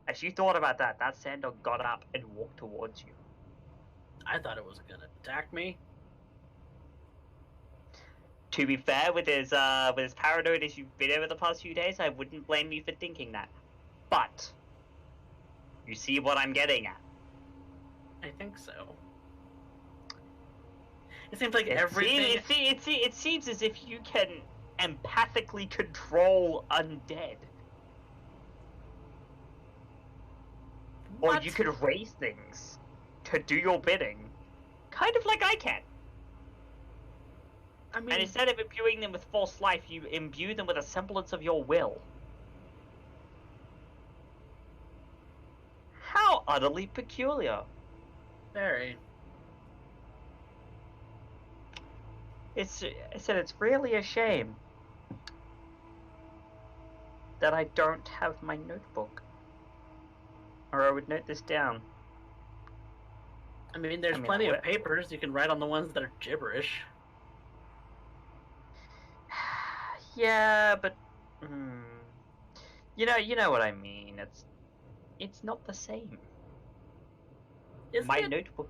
as you thought about that, that sand dog got up and walked towards you. I thought it was gonna attack me. To be fair, with as paranoid as you've been over the past few days, I wouldn't blame you for thinking that. But you see what I'm getting at. I think so. It seems like everything. It seems as if you can empathically control undead. Or What? you could raise things to do your bidding. Kind of like I can. I mean, And instead of imbuing them with false life, you imbue them with a semblance of your will. How utterly peculiar. very. I said it's really a shame that I don't have my notebook. Or I would note this down. I mean, there's plenty of papers. You can write on the ones that are gibberish. Yeah, but you know what I mean. It's not the same. Isn't My it? notebook,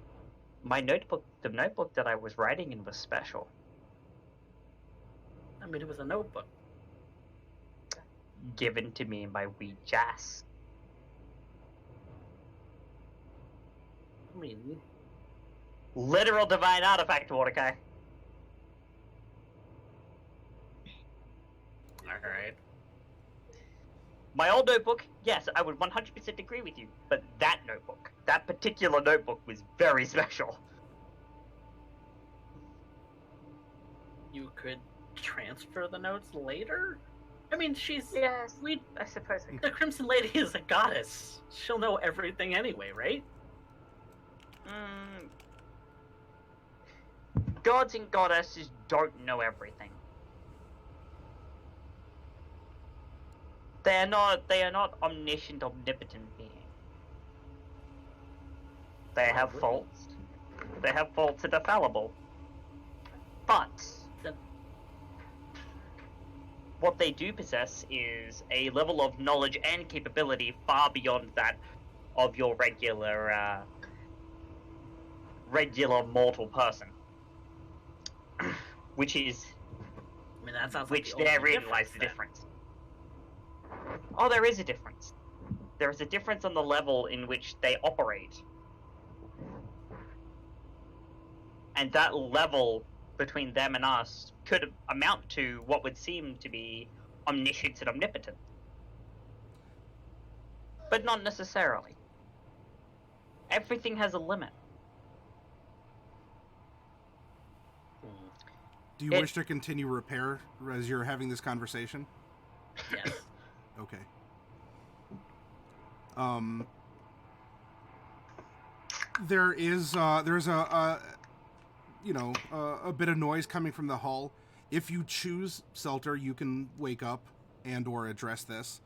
the notebook that I was writing in was special. I mean, it was a notebook. Given to me by wee Jas. I mean, Literal divine artifact, Mordecai. alright. My old notebook, yes, I would 100% agree with you, but that notebook, that particular notebook was very special. You could transfer the notes later? I mean, she's... Yes, We, I suppose I the Crimson Lady is a goddess. She'll know everything anyway, right? Gods and goddesses don't know everything. They are not omniscient, omnipotent beings. They have faults. They have faults that are fallible. But what they do possess is a level of knowledge and capability far beyond that of your regular mortal person. Which is I mean, that sounds like which the only therein lies the then. difference. Oh, there is a difference. There is a difference on the level in which they operate. And that level between them and us could amount to what would seem to be omniscience and omnipotent. But not necessarily. Everything has a limit. Do you wish to continue repair as you're having this conversation? Yes. Okay. There's a bit of noise coming from the hull. If you choose, Selter, you can wake up and or address this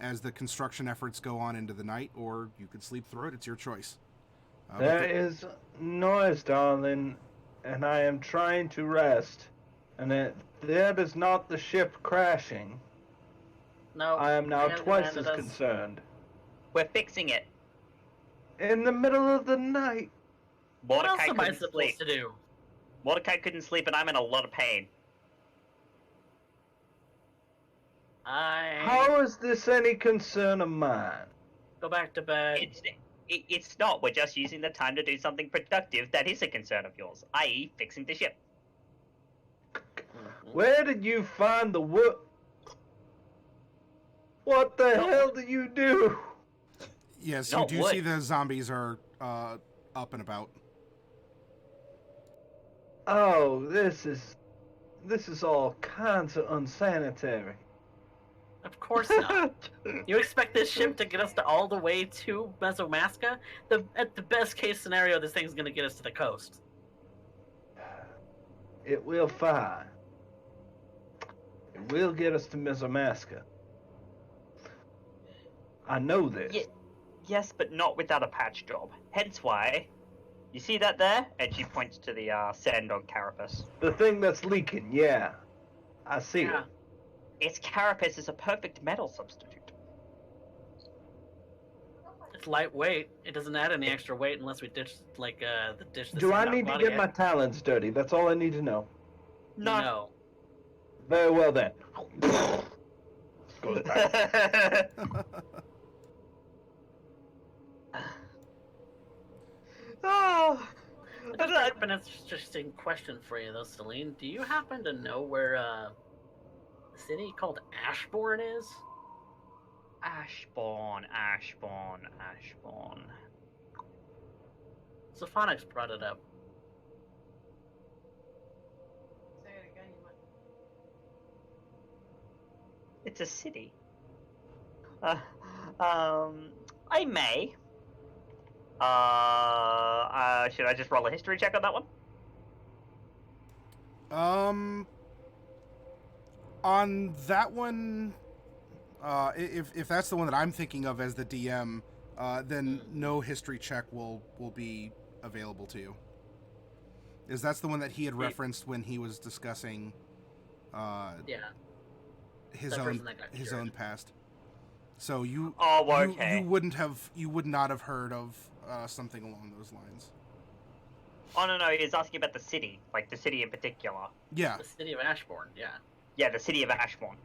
as the construction efforts go on into the night, or you could sleep through it. It's your choice. There is noise, darling, and I am trying to rest. And that is not the ship crashing. No. I am now Hand twice landed as us. concerned. We're fixing it. In the middle of the night. What else Mordecai am I couldn't supposed sleep. to do? Mordecai couldn't sleep, and I'm in a lot of pain. How is this any concern of mine? Go back to bed. It's not. We're just using the time to do something productive that is a concern of yours, i.e. fixing the ship. Where did you find the wood? What the hell do you do? Yes, No you do wood. see the zombies are up and about. Oh, this is all kinds of unsanitary. Of course not. You expect this ship to get us all the way to Mesomasca? At the best case scenario, this thing's gonna get us to the coast. It will fire. It will get us to Mesomasca. I know this. Yes, but not without a patch job. Hence why, you see that there? And she points to the sand dog carapace. The thing that's leaking, yeah. I see Yeah. it. Its carapace is a perfect metal substitute. It's lightweight. It doesn't add any extra weight unless we ditch like the dish. The Do I sand need to out get my again. talons dirty? That's all I need to know. No. Very well then. Go to the Oh, It does bring up an interesting question for you, though, Celine. Do you happen to know where a city called Ashbourne is? Ashbourne. Sophonics brought it up. Say it again, you might. It's a city. I may. Should I just roll a history check on that one? On that one, if that's the one that I'm thinking of as the DM, then no history check will be available to you. Is that's the one that he had referenced when he was discussing Yeah. his That own person that got his cured. own past. So you okay. you would not have heard of something along those lines. Oh no, he's asking about the city, like the city in particular. Yeah. The city of Ashbourne, yeah. Yeah, the city of Ashbourne.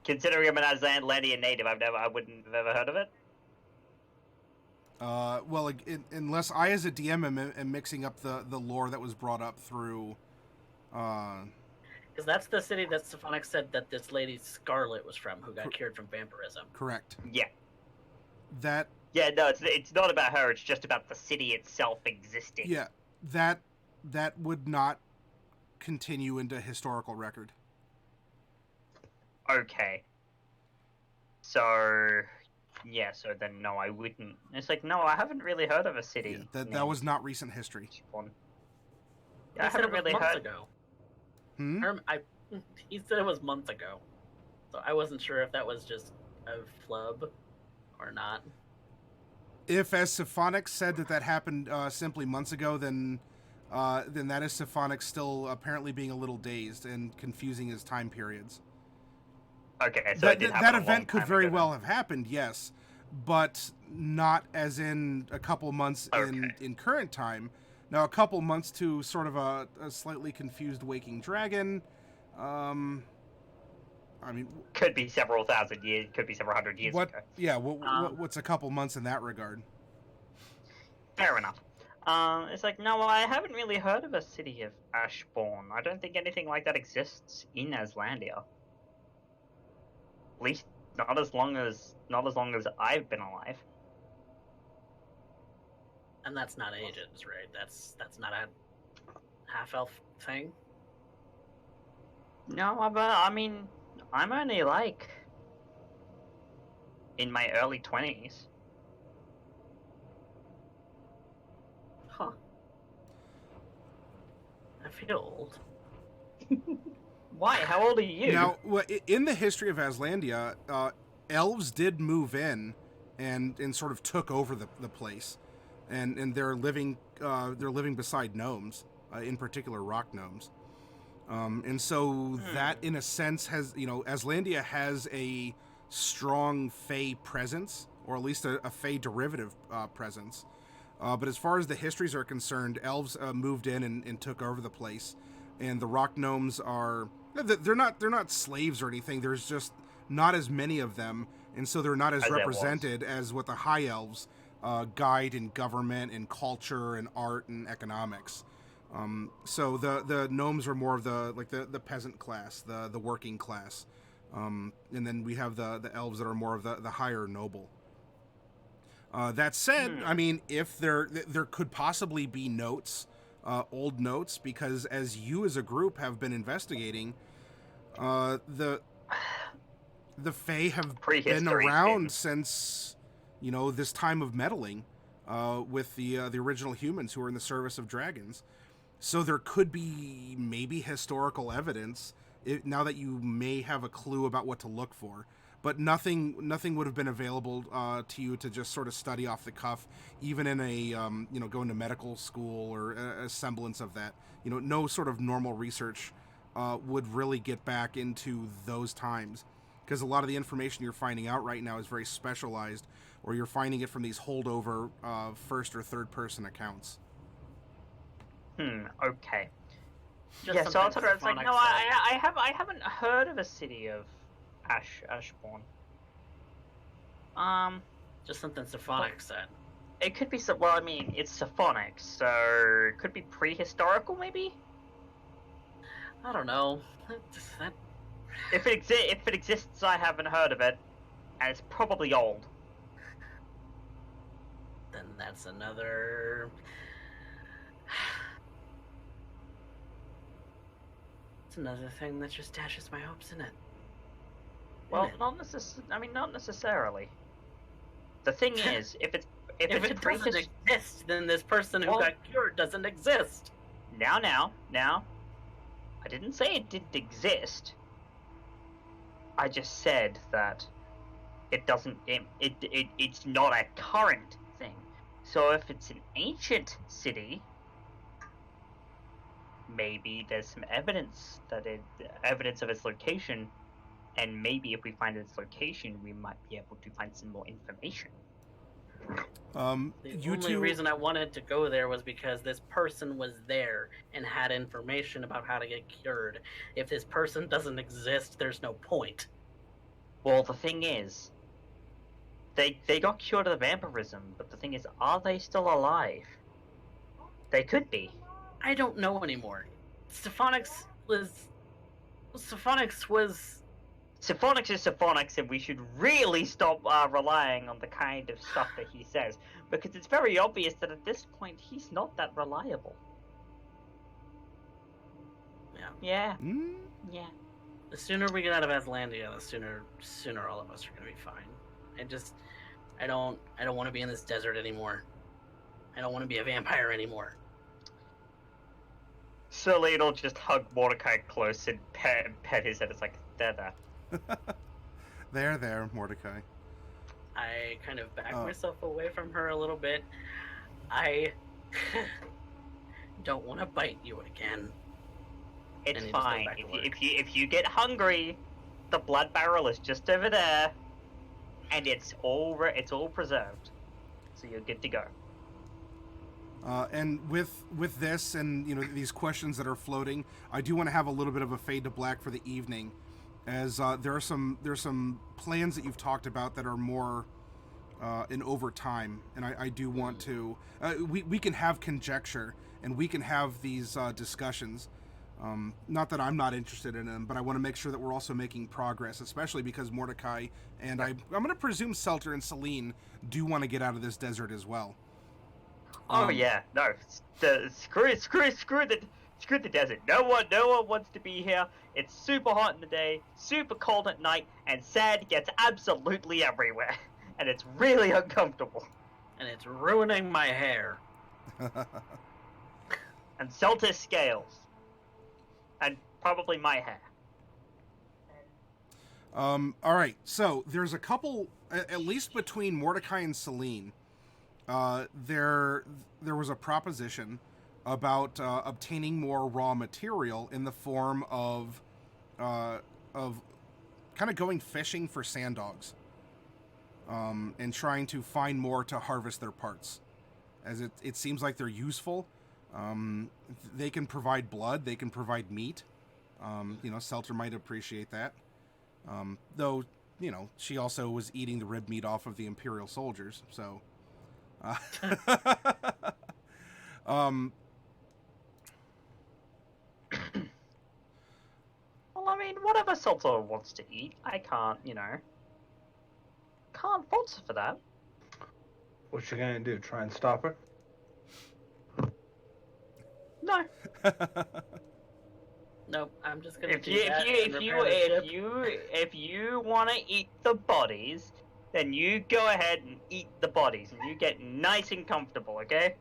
Considering I'm an Aslandian native, I wouldn't have ever heard of it. Well, unless I, as a DM, am mixing up the lore that was brought up through. Because that's the city that Sophonics said that this lady Scarlet was from, who got cured from vampirism. Correct. Yeah. That. Yeah, no, it's not about her. It's just about the city itself existing. Yeah, that would not continue into historical record. Okay. So, yeah. So then, no, I wouldn't. It's like, no, I haven't really heard of a city. Yeah, that was not recent history. Yeah, I He said it haven't was really months heard. ago. Hmm? He said it was months ago. So I wasn't sure if that was just a flub or not. If, as Sophonics said, that happened simply months ago, then that is Sophonics still apparently being a little dazed and confusing his time periods. Okay, so that event could very well have happened, yes, but not as in a couple months in current time. Now, a couple months to sort of a slightly confused waking dragon. I mean, could be several thousand years, could be several hundred years ago. Yeah, what's a couple months in that regard? Fair enough. It's like, no, I haven't really heard of a city of Ashbourne. I don't think anything like that exists in Aslandia. At least not as long as I've been alive. And that's not ages, right? That's not a half-elf thing? No, I mean, I'm only like in my early 20s. Huh. I feel old. Why? How old are you? Now, in the history of Aslandia, elves did move in and sort of took over the place, and they're living beside gnomes, in particular rock gnomes, and so that in a sense has, Aslandia has a strong Fey presence, or at least a Fey derivative presence. But as far as the histories are concerned, elves moved in and took over the place, and the rock gnomes are they're not slaves or anything. There's just not as many of them, and so they're not as represented as what the high elves guide in government and culture and art and economics. So the gnomes are more of the peasant class, the working class, and then we have the elves that are more of the higher noble. That said, I mean, if there could possibly be notes, old notes, because as you as a group have been investigating, the Fae have been around since, this time of meddling with the original humans who were in the service of dragons. So there could be maybe historical evidence, now that you may have a clue about what to look for. But nothing would have been available to you to just sort of study off the cuff, even in a going to medical school or a semblance of that. No sort of normal research would really get back into those times, because a lot of the information you're finding out right now is very specialized, or you're finding it from these holdover first or third person accounts. Okay. Just Yeah, so I'll something tell her, it's like, Stefanik no, said. I haven't heard of a city of Ashbourne. Just something Stefanik said. It could be some. Well, I mean, it's Symphonic, so it could be prehistorical, maybe. I don't know. If it exists, I haven't heard of it, and it's probably old. Then that's another. It's another thing that just dashes my hopes in it. Well, not necessarily. The thing is, if it doesn't exist, then this person who got cured doesn't exist. Now, I didn't say it didn't exist. I just said that it doesn't. It's not a current thing. So if it's an ancient city, maybe there's some evidence of its location, and maybe if we find its location, we might be able to find some more information. The only reason I wanted to go there was because this person was there and had information about how to get cured. If this person doesn't exist, there's no point. Well, the thing is, they got cured of vampirism, but the thing is, are they still alive? They could be. I don't know anymore. Symphonics is Symphonics, and we should really stop relying on the kind of stuff that he says, because it's very obvious that at this point he's not that reliable. Yeah. Yeah. The sooner we get out of Aslandia, the sooner all of us are gonna be fine. I don't want to be in this desert anymore. I don't want to be a vampire anymore. Celine just hug Mordecai close and pet his head. It's like, there. There, Mordecai. I kind of back myself away from her a little bit. I don't want to bite you again. It's fine. If you get hungry, the blood barrel is just over there, and it's all preserved, so you're good to go. And with this and these questions that are floating, I do want to have a little bit of a fade to black for the evening, as there's some plans that you've talked about that are more in overtime, and I do want to we can have conjecture and we can have these discussions. Not that I'm not interested in them, but I want to make sure that we're also making progress, especially because Mordecai and I'm going to presume Selter and Celine do want to get out of this desert as well. Oh yeah, no, screw the desert. No one wants to be here. It's super hot in the day, super cold at night, and sand gets absolutely everywhere, and it's really uncomfortable. And it's ruining my hair. And Celtis scales. And probably my hair. All right, so there's a couple, at least between Mordecai and Celine, there was a proposition about obtaining more raw material in the form of kind of going fishing for sand dogs, and trying to find more to harvest their parts, as it seems like they're useful. They can provide blood, they can provide meat. Selter might appreciate that. Though, she also was eating the rib meat off of the Imperial soldiers, so... Well, I mean, whatever Selter wants to eat, I can't fault her for that. What you gonna do? Try and stop her? No. Nope, I'm just gonna if you want to eat the bodies, then you go ahead and eat the bodies, and you get nice and comfortable, okay?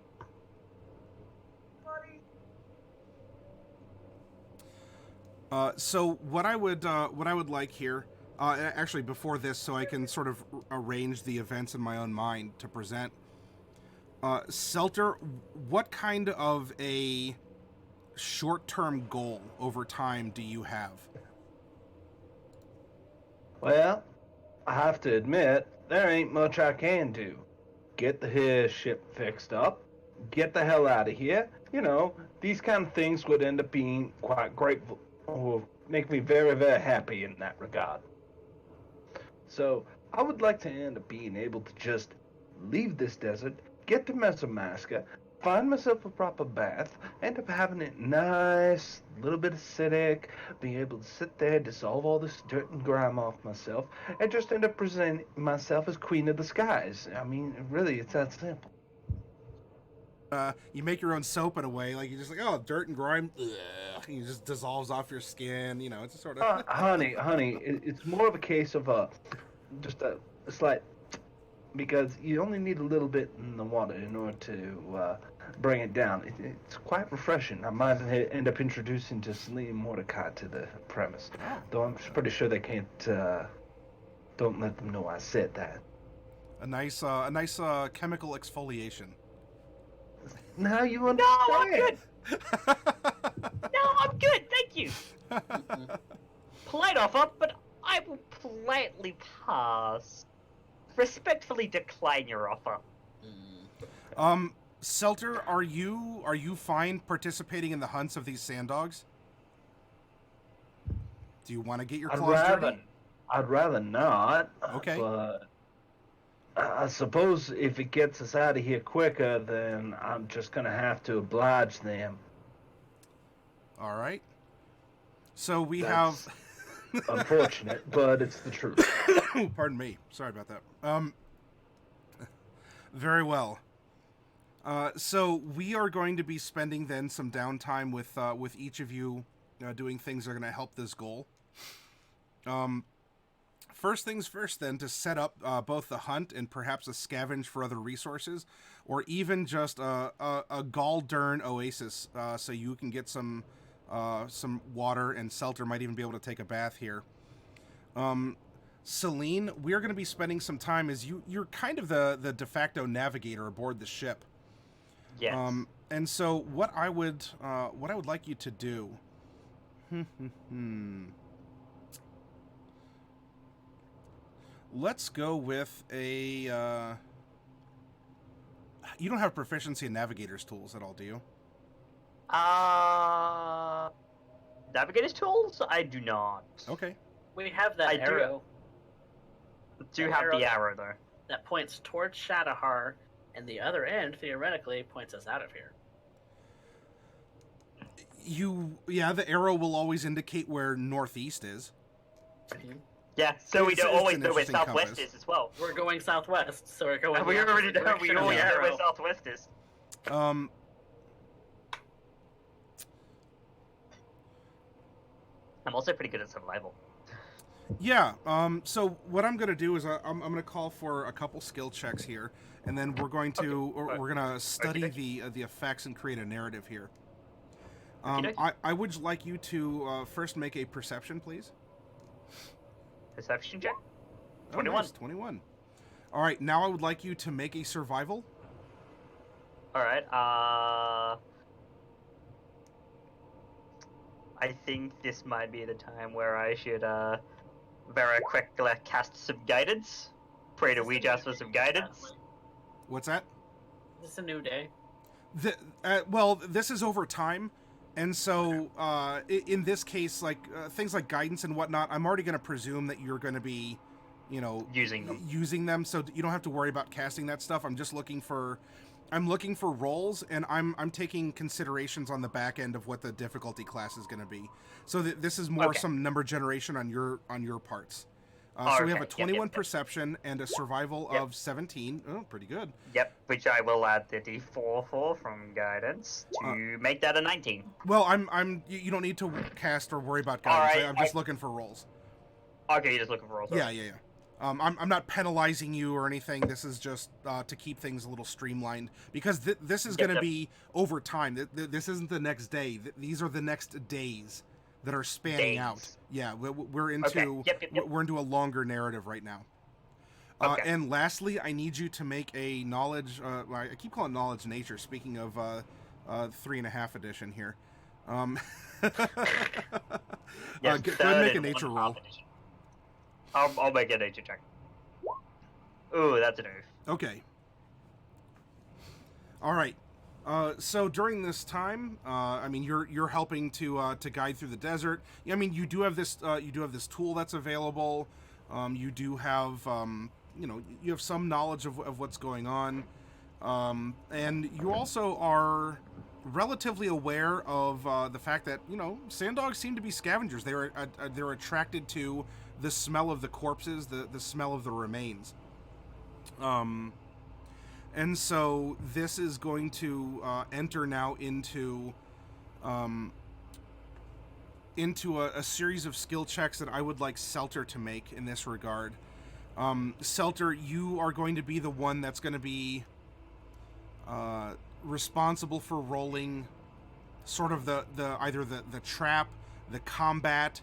So what I would like here, actually before this, so I can sort of arrange the events in my own mind to present. Selter, what kind of a short-term goal over time do you have? Well, I have to admit, there ain't much I can do. Get the ship fixed up, get the hell out of here. You know, these kind of things would end up being quite grateful, or make me very, very happy in that regard. So, I would like to end up being able to just leave this desert, get to Mesomaska, find myself a proper bath, end up having it nice, a little bit acidic, be able to sit there, dissolve all this dirt and grime off myself, and just end up presenting myself as Queen of the Skies. I mean, really, it's that simple. You make your own soap in a way, like you're just like, oh, dirt and grime, ugh, and it just dissolves off your skin. You know, it's a sort of. Honey, it's more of a case of just a slight, because you only need a little bit in the water in order to bring it down. It's quite refreshing. I might end up introducing to Celine and Mordecai to the premise, though I'm pretty sure they can't. Don't let them know I said that. A nice chemical exfoliation. Now you No, I'm understand. good. No, I'm good. Thank you. Polite offer, but I will politely pass. Respectfully decline your offer. Selter, are you fine participating in the hunts of these sand dogs? Do you want to get your claws dirty? I'd rather not. Okay. But I suppose if it gets us out of here quicker, then I'm just gonna have to oblige them. All right. So we That's have. unfortunate, but it's the truth. Pardon me. Sorry about that. Very well. So we are going to be spending then some downtime with each of you doing things that are going to help this goal. First things first, then, to set up both the hunt and perhaps a scavenge for other resources, or even just a Galdern oasis, so you can get some water, and Selter might even be able to take a bath here. Celine, we're going to be spending some time as you're kind of the de facto navigator aboard the ship. Yes. And so what I would like you to do. Let's go with a. You don't have proficiency in navigator's tools at all, do you? Navigator's tools? I do not. Okay. We have that I do- arrow Do That have arrow- the arrow though. that points towards Shadowhar, and the other end, theoretically, points us out of here. The arrow will always indicate where northeast is. Yeah, so we It's don't an always know where interesting southwest compass. is as well. We're going southwest, so we're going. We the already opposite know. We direction of always the know where arrow. southwest is. I'm also pretty good at survival. Yeah. So what I'm gonna do is I'm gonna call for a couple skill checks here, and then we're going to we're gonna study the effects and create a narrative here. I would like you to first make a perception, please. Perception check. Oh, 21. nice, 21. All right. Now I would like you to make a survival. All right. I think this might be the time where I should very quickly cast some guidance. Pray to Ouija for some guidance. What's that? This is a new day. Well, this is over time, and so in this case, like things like guidance and whatnot, I'm already going to presume that you're going to be, using them, so you don't have to worry about casting that stuff. I'm just looking for rolls, and I'm taking considerations on the back end of what the difficulty class is going to be. So this is more some number generation on your parts. So we have a 21 perception and a survival of 17. Oh, pretty good. Yep, which I will add the d4 for from guidance to make that a 19. Well, you don't need to cast or worry about guidance. All right, I'm just looking for rolls. Okay, you're just looking for rolls. Yeah. I'm not penalizing you or anything. This is just to keep things a little streamlined, because this is going to be over time. This isn't the next day. These are the next days that are spanning out. Yeah, we're into we're into a longer narrative right now. And lastly, I need you to make a knowledge. I keep calling knowledge nature. Speaking of 3.5 edition here, go ahead and make a nature roll. I'll make a nature check. Ooh, that's an oof. Okay. All right. So during this time, I mean, you're helping to guide through the desert. I mean, you do have this tool that's available. You do have you have some knowledge of what's going on, and you also are relatively aware of the fact that sand dogs seem to be scavengers. They're attracted to the smell of the corpses, the smell of the remains. And so this is going to enter now into a series of skill checks that I would like Selter to make in this regard. Selter, you are going to be the one that's going to be responsible for rolling sort of the either the trap, the combat,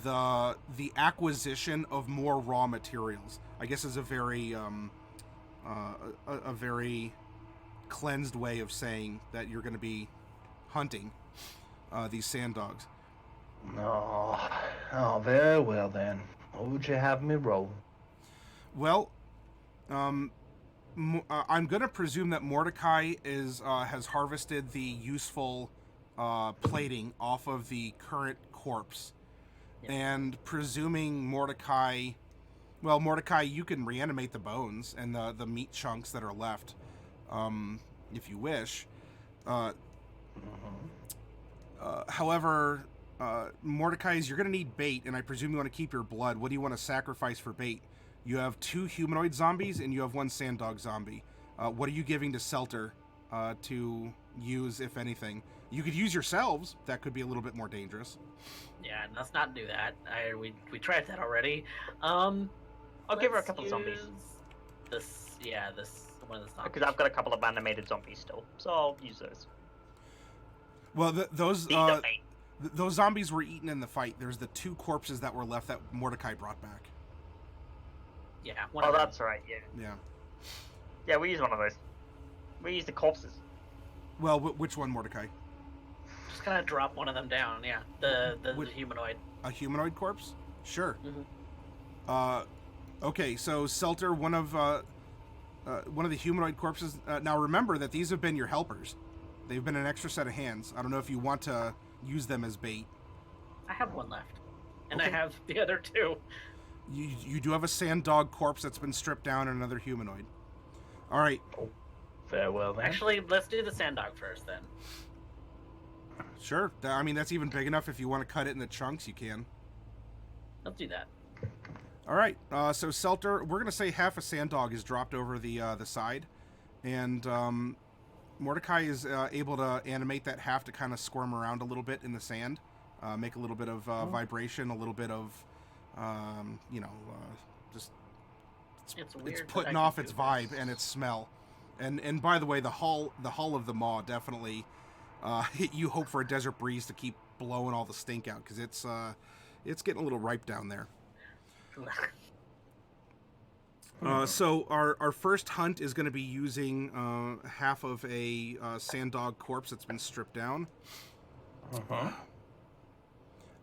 the acquisition of more raw materials. I guess is a very cleansed way of saying that you're going to be hunting these sand dogs. Oh, very well then. What would you have me roll? Well, I'm going to presume that Mordecai has harvested the useful plating off of the current corpse, and presuming Mordecai. Well, Mordecai, you can reanimate the bones and the meat chunks that are left, if you wish. However, Mordecai, you're going to need bait, and I presume you want to keep your blood. What do you want to sacrifice for bait? You have 2 humanoid zombies, and you have 1 sand dog zombie. What are you giving to Selter to use, if anything? You could use yourselves. That could be a little bit more dangerous. Yeah, let's not do that. We tried that already. I'll give her a couple of zombies. This one of the zombies. Because I've got a couple of animated zombies still, so I'll use those. Well, those zombies were eaten in the fight. There's the 2 corpses that were left that Mordecai brought back. Yeah. Oh, that's right. Yeah. Yeah. Yeah, we use one of those. We use the corpses. Well, which one, Mordecai? Just kind of drop one of them down. Yeah, the humanoid. A humanoid corpse? Sure. Mm-hmm. Okay, so Selter, one of the humanoid corpses. Now remember that these have been your helpers. They've been an extra set of hands. I don't know if you want to use them as bait. I have 1 left, and Okay. I have the other 2. You do have a sand dog corpse that's been stripped down and another humanoid. All right. Farewell then. Actually, let's do the sand dog first then. Sure. I mean, that's even big enough. If you want to cut it into chunks, you can. Let's do that. All right. So Selter, we're gonna say half a sand dog is dropped over the side, and Mordecai is able to animate that half to kind of squirm around a little bit in the sand, make a little bit of vibration, a little bit of just it's putting off its vibe and its smell. And by the way, the hull of the maw definitely you hope for a desert breeze to keep blowing all the stink out, because it's getting a little ripe down there. So our first hunt is going to be using half of a sand dog corpse that's been stripped down.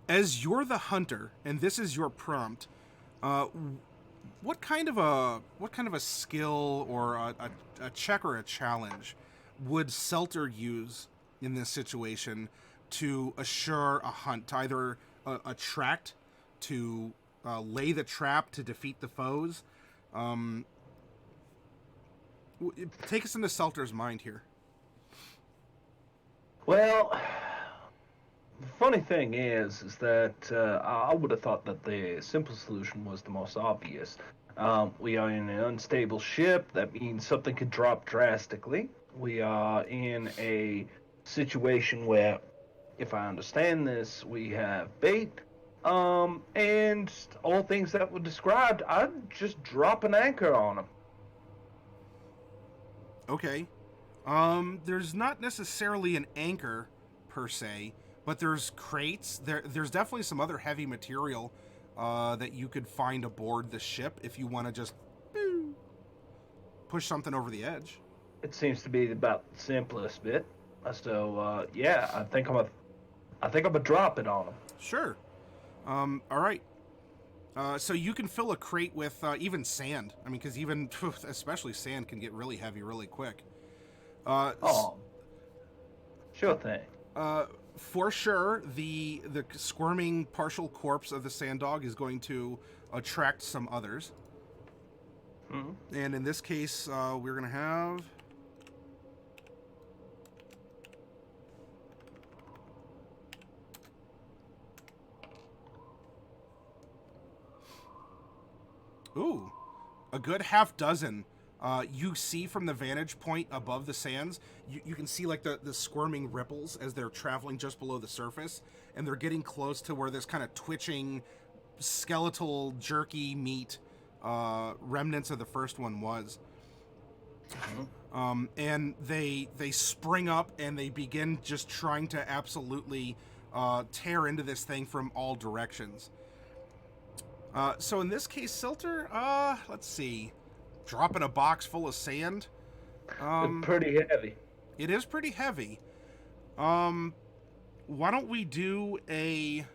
As you're the hunter, and this is your prompt, what kind of a skill or a check or a challenge would Selter use in this situation to assure a hunt, to either attract, to lay the trap, to defeat the foes? Take us into Selter's mind here. Well, the funny thing is that I would have thought that the simple solution was the most obvious. We are in an unstable ship. That means something could drop drastically. We are in a situation where, if I understand this, we have bait. And all things that were described, I'd just drop an anchor on them. Okay. There's not necessarily an anchor per se, but there's crates. There's definitely some other heavy material that you could find aboard the ship if you want to just push something over the edge. It seems to be about the simplest bit. So yeah, I think I'm gonna drop it on them. Sure. All right. So you can fill a crate with even sand. I mean, because even especially sand can get really heavy really quick. Oh, sure thing. For sure, the squirming partial corpse of the sand dog is going to attract some others. Mm-hmm. And in this case, we're going to have... Ooh, a good half dozen. You see from the vantage point above the sands, you can see like the squirming ripples as they're traveling just below the surface, and they're getting close to where this kind of twitching, skeletal, jerky meat remnants of the first one was. And they spring up and they begin just trying to absolutely tear into this thing from all directions. So in this case, Silter, let's see. Dropping a box full of sand. It's pretty heavy. It is pretty heavy. Why don't we do a...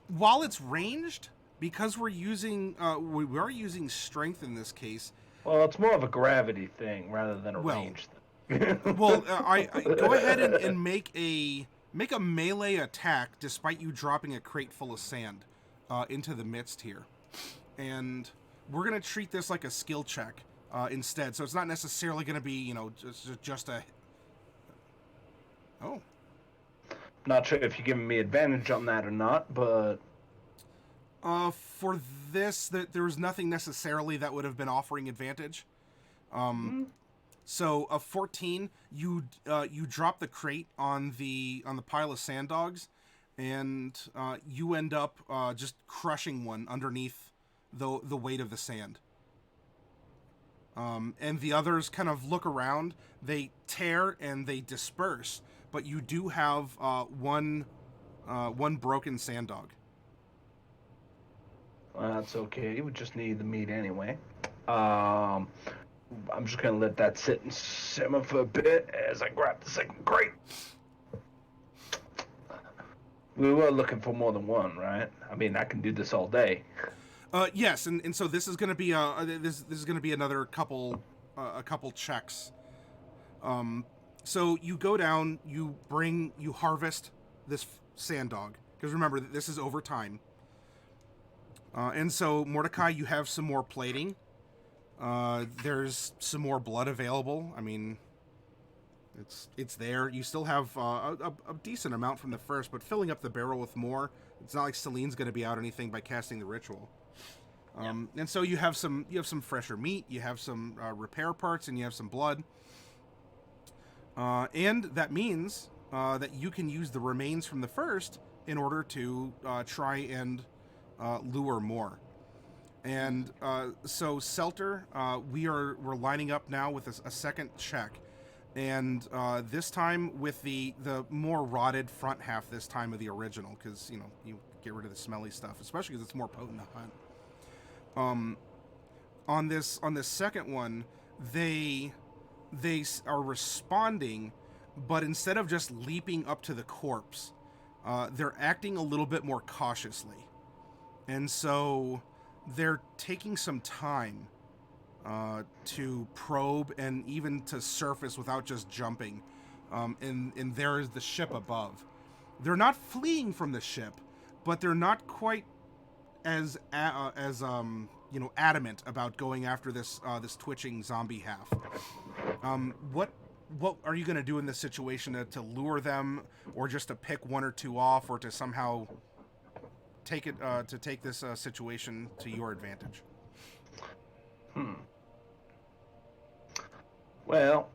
While it's ranged, because we're using, we are using strength in this case. Well, it's more of a gravity thing rather than a range thing. Well, I go ahead and make a melee attack despite you dropping a crate full of sand into the midst here, and we're gonna treat this like a skill check instead. So it's not necessarily gonna be just a. Oh. Not sure if you're giving me advantage on that or not, but for this, there was nothing necessarily that would have been offering advantage. So a 14, you drop the crate on the pile of sand dogs, and you end up just crushing one underneath the weight of the sand. And the others kind of look around, they tear and they disperse, but you do have one broken sand dog. Well, that's okay. We just need the meat anyway. I'm just going to let that sit and simmer for a bit as I grab the second crate. We were looking for more than one, right? I mean, I can do this all day. Yes, and so this is going to be this is going to be another couple checks. So you go down, you harvest this sand dog, because remember this is over time. And so Mordecai, you have some more plating. There's some more blood available. I mean, it's there. You still have a decent amount from the first, but filling up the barrel with more, it's not like Celine's going to be out anything by casting the ritual. And so you have some fresher meat, you have some repair parts, and you have some blood. And that means that you can use the remains from the first in order to try and lure more. And so Selter, we're lining up now with a second check, and this time with the more rotted front half this time of the original, because you get rid of the smelly stuff, especially because it's more potent to hunt. On this second one, they are responding, but instead of just leaping up to the corpse, they're acting a little bit more cautiously, and so they're taking some time to probe and even to surface without just jumping. And there is the ship above. They're not fleeing from the ship, but they're not quite as adamant about going after this twitching zombie half. What are you going to do in this situation to lure them, or just to pick one or two off, or to somehow take this situation to your advantage? Well,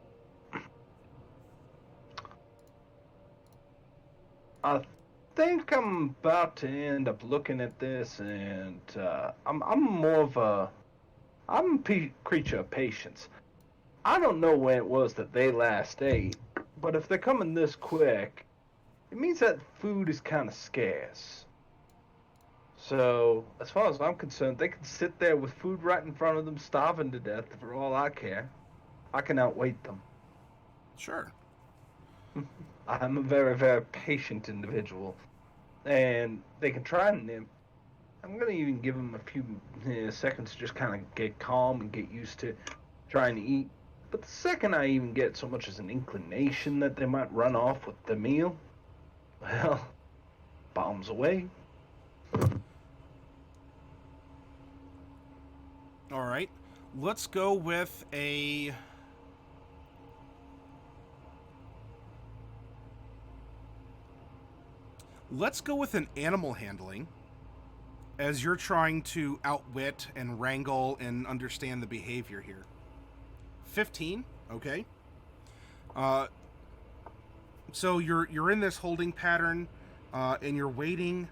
I think I'm about to end up looking at this, and I'm a creature of patience. I don't know when it was that they last ate, but if they're coming this quick, it means that food is kind of scarce. So, as far as I'm concerned, they can sit there with food right in front of them, starving to death for all I care. I can outwait them. Sure. I'm a very, very patient individual, and they can try and I'm gonna even give them a few seconds to just kind of get calm and get used to trying to eat. But the second I even get so much as an inclination that they might run off with the meal, well, bombs away. All right. Let's go with a... Let's go with an animal handling, as you're trying to outwit and wrangle and understand the behavior here. 15, okay. So you're in this holding pattern, and you're waiting,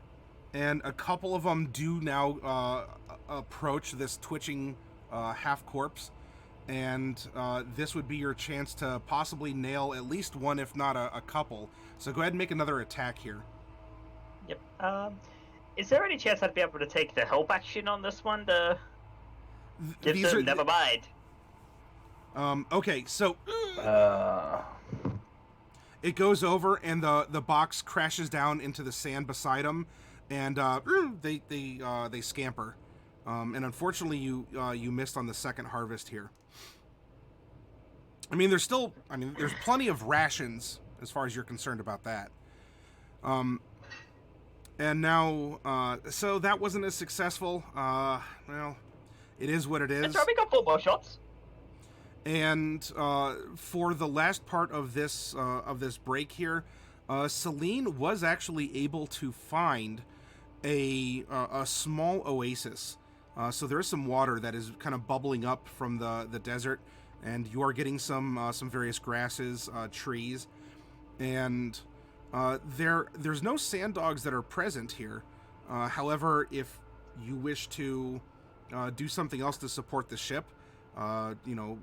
and a couple of them do now approach this twitching half corpse, and this would be your chance to possibly nail at least one, if not a couple. So go ahead and make another attack here. Yep. Is there any chance I'd be able to take the help action on this one to give These them are- never mind? Okay, so Uh, it goes over, and the box crashes down into the sand beside them, and they scamper. And unfortunately, you missed on the second harvest here. I mean, there's plenty of rations as far as you're concerned about that. And now, so that wasn't as successful. Well, it is what it is. That's right, we got 4 more shots. And for the last part of this break here, Celine was actually able to find a small oasis. So there is some water that is kind of bubbling up from the desert, and you are getting some various grasses, trees, and there's no sand dogs that are present here. However, if you wish to do something else to support the ship,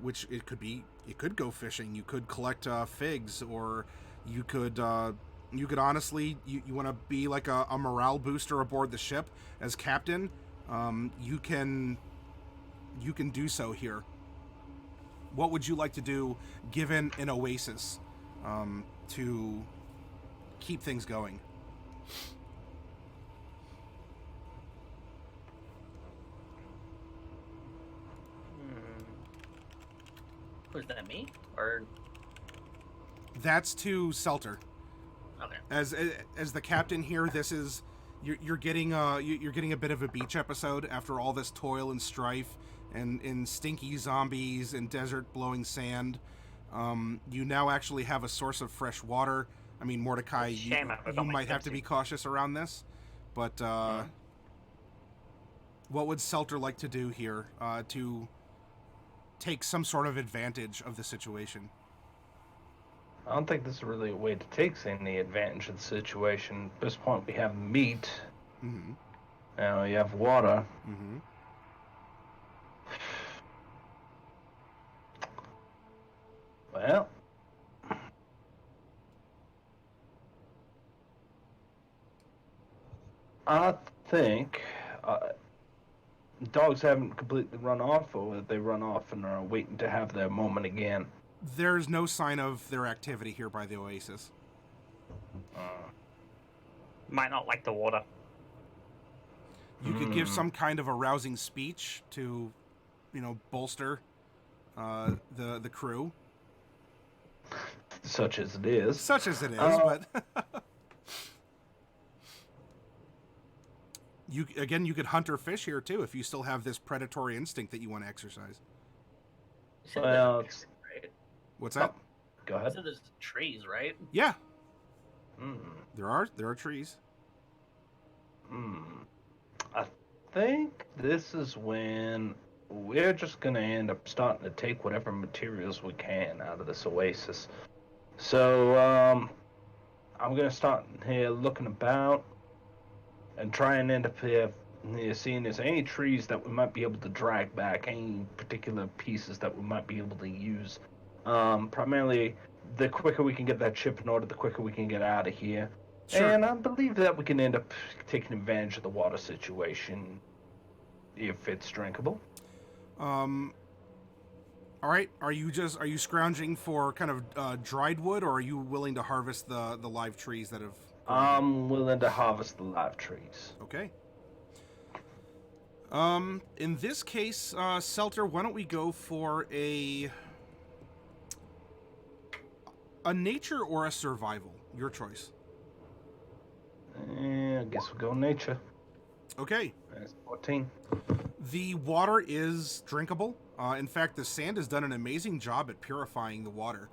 which it could go fishing. You could collect figs, or you could honestly, you want to be like a morale booster aboard the ship as captain. You can do so here. What would you like to do, given an oasis, to keep things going? Was that me? Or That's to Selter. okay. As the captain here, this is you're getting a bit of a beach episode after all this toil and strife and stinky zombies and desert blowing sand. You now actually have a source of fresh water. I mean, Mordecai, you might have to be cautious around this, but what would Selter like to do here to take some sort of advantage of the situation? I don't think this is really a way to take any advantage of the situation. At this point, we have meat. Mm-hmm. You have water. Mm-hmm. Well, I think dogs haven't completely run off, or they run off and are waiting to have their moment again. There's no sign of their activity here by the oasis. Might not like the water. You could give some kind of a rousing speech to, bolster the crew. Such as it is. Such as it is, but you could hunt or fish here too if you still have this predatory instinct that you want to exercise. You said Well, there's trees, right? What's that? Go You ahead. said there's trees, right? Yeah, Mm. there are trees. I think this is when we're just going to end up starting to take whatever materials we can out of this oasis. So, I'm going to start here looking about and try and end up here seeing if there's any trees that we might be able to drag back, any particular pieces that we might be able to use. Primarily, the quicker we can get that ship in order, the quicker we can get out of here. Sure. And I believe that we can end up taking advantage of the water situation if it's drinkable. All right. Are you scrounging for kind of dried wood, or are you willing to harvest the live trees that have grown? I'm willing to harvest the live trees. Okay. In this case, Selter, why don't we go for a nature or a survival? Your choice. I guess we'll go nature. Okay. That's 14. The water is drinkable. In fact, the sand has done an amazing job at purifying the water.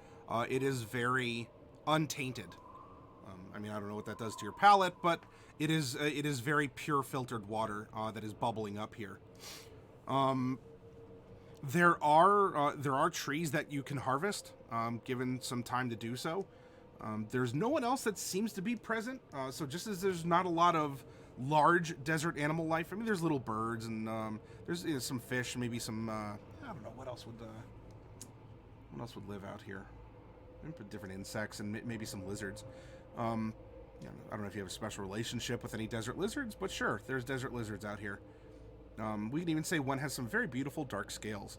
It is very untainted. I mean, I don't know what that does to your palate, but it is very pure filtered water that is bubbling up here. There are trees that you can harvest, given some time to do so. There's no one else that seems to be present. So just as there's not a lot of large desert animal life, I mean, there's little birds and there's some fish, maybe some I don't know what else would live out here. Different insects and maybe some lizards. I don't know if you have a special relationship with any desert lizards, but sure, there's desert lizards out here. We can even say one has some very beautiful dark scales,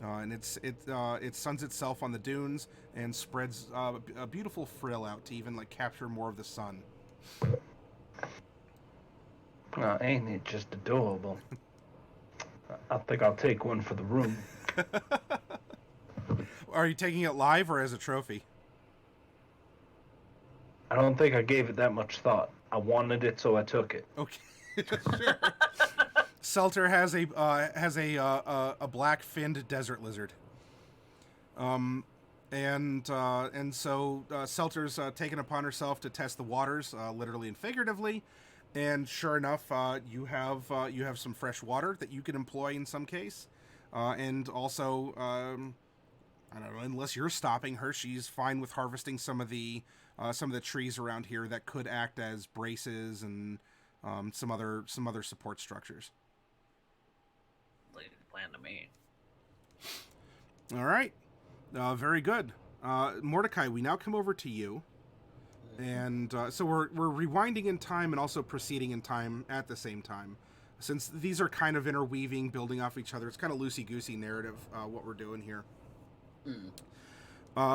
and it suns itself on the dunes and spreads a beautiful frill out to even like capture more of the sun. Ain't it just adorable? I think I'll take one for the room. Are you taking it live or as a trophy? I don't think I gave it that much thought. I wanted it, so I took it. Okay, sure. Selter has a black finned desert lizard. And so Selter's taken upon herself to test the waters, literally and figuratively. And sure enough, you have some fresh water that you can employ in some case, and also I don't know. Unless you're stopping her, she's fine with harvesting some of the trees around here that could act as braces and some other support structures. Like a plan to me. All right, very good, Mordecai. We now come over to you. And so we're rewinding in time and also proceeding in time at the same time. Since these are kind of interweaving, building off each other, it's kind of loosey-goosey narrative, what we're doing here.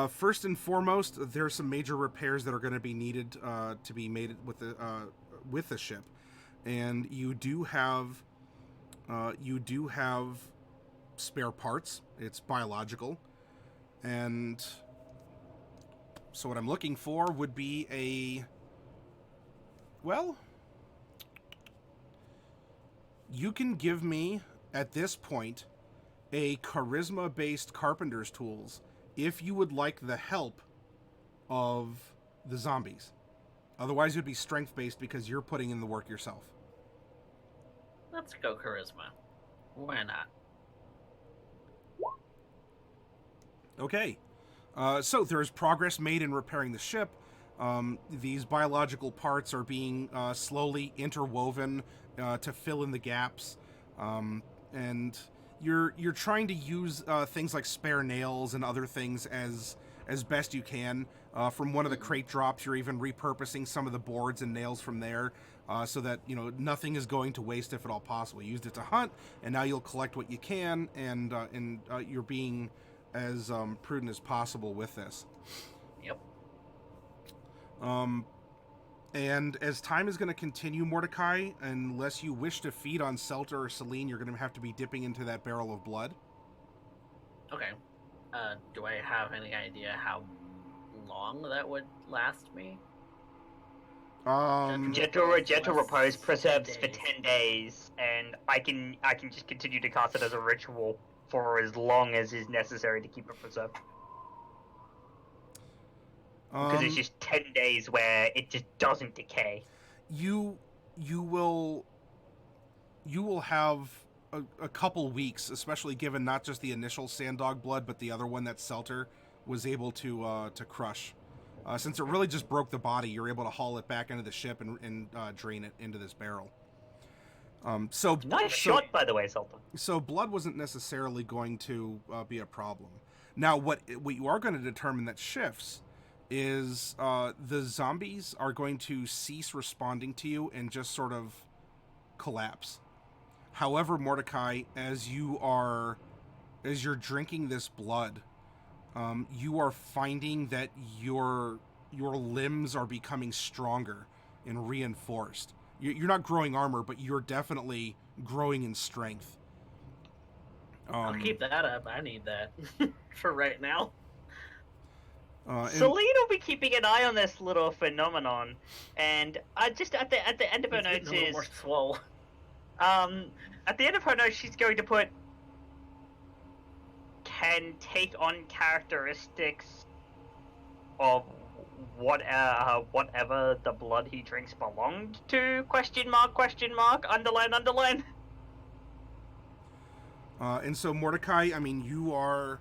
First and foremost, there's some major repairs that are going to be needed to be made with the ship. And you do have spare parts. It's biological. And so what I'm looking for would be you can give me, at this point, a charisma-based carpenter's tools if you would like the help of the zombies. Otherwise, it would be strength-based because you're putting in the work yourself. Let's go charisma. Why not? Okay. So there's progress made in repairing the ship. These biological parts are being slowly interwoven to fill in the gaps, and you're trying to use things like spare nails and other things as best you can. From one of the crate drops, you're even repurposing some of the boards and nails from there, so that nothing is going to waste if at all possible. You used it to hunt, and now you'll collect what you can, and you're being as prudent as possible with this. Yep. And as time is going to continue, Mordecai, unless you wish to feed on Selter or Celine, you're going to have to be dipping into that barrel of blood. Okay. Do I have any idea how long that would last me? Gentle repose preserves for 10 days, and I can just continue to cast it as a ritual for as long as is necessary to keep it preserved. Because it's just 10 days where it just doesn't decay. You will have a couple weeks, especially given not just the initial Sanddog blood, but the other one that Selter was able to crush. Since it really just broke the body, you're able to haul it back into the ship and drain it into this barrel. Nice shot, by the way, Selter. So blood wasn't necessarily going to be a problem. Now, what you are going to determine that shifts is the zombies are going to cease responding to you and just sort of collapse. However, Mordecai, as you are as you're drinking this blood, you are finding that your limbs are becoming stronger and reinforced. You're not growing armor, but you're definitely growing in strength. I'll keep that up. I need that for right now. Celine will be keeping an eye on this little phenomenon, and just at the end of her notes a little more swole. At the end of her notes, she's going to put can take on characteristics of whatever the blood he drinks belonged to? Question mark? Underline. And so Mordecai, I mean, you're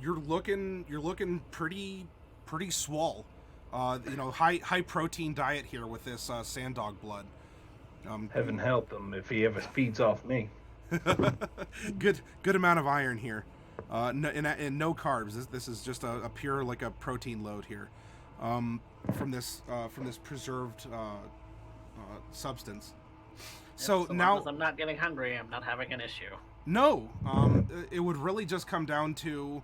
looking pretty swole. High protein diet here with this sand dog blood. Heaven help him if he ever feeds off me. good amount of iron here. And no carbs. This is just a pure like a protein load here, from this preserved substance. So now, as I'm not getting hungry, I'm not having an issue. No, it would really just come down to,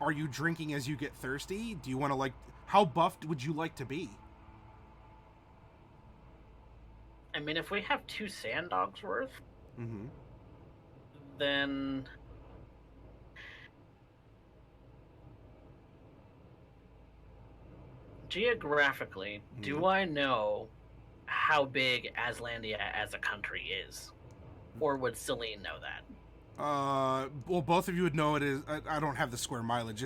are you drinking as you get thirsty? Do you want to how buffed would you like to be? I mean, if we have 2 sand dogs worth, mm-hmm. then geographically, do I know how big Aslandia as a country is? Or would Celine know that? Well, both of you would know it is. I don't have the square mileage.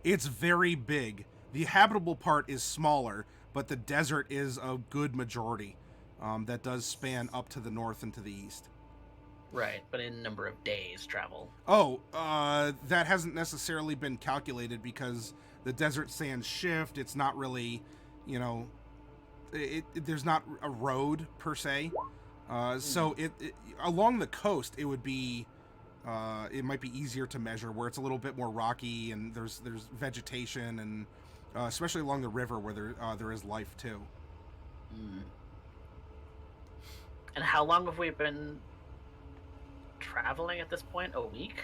It's very big. The habitable part is smaller, but the desert is a good majority. That does span up to the north and to the east. Right, but in number of days travel. Oh, that hasn't necessarily been calculated because the desert sands shift. It's not really, there's not a road per se. So it along the coast, it would be, it might be easier to measure where it's a little bit more rocky and there's vegetation and especially along the river where there is life too. Mm. And how long have we been traveling at this point? A week?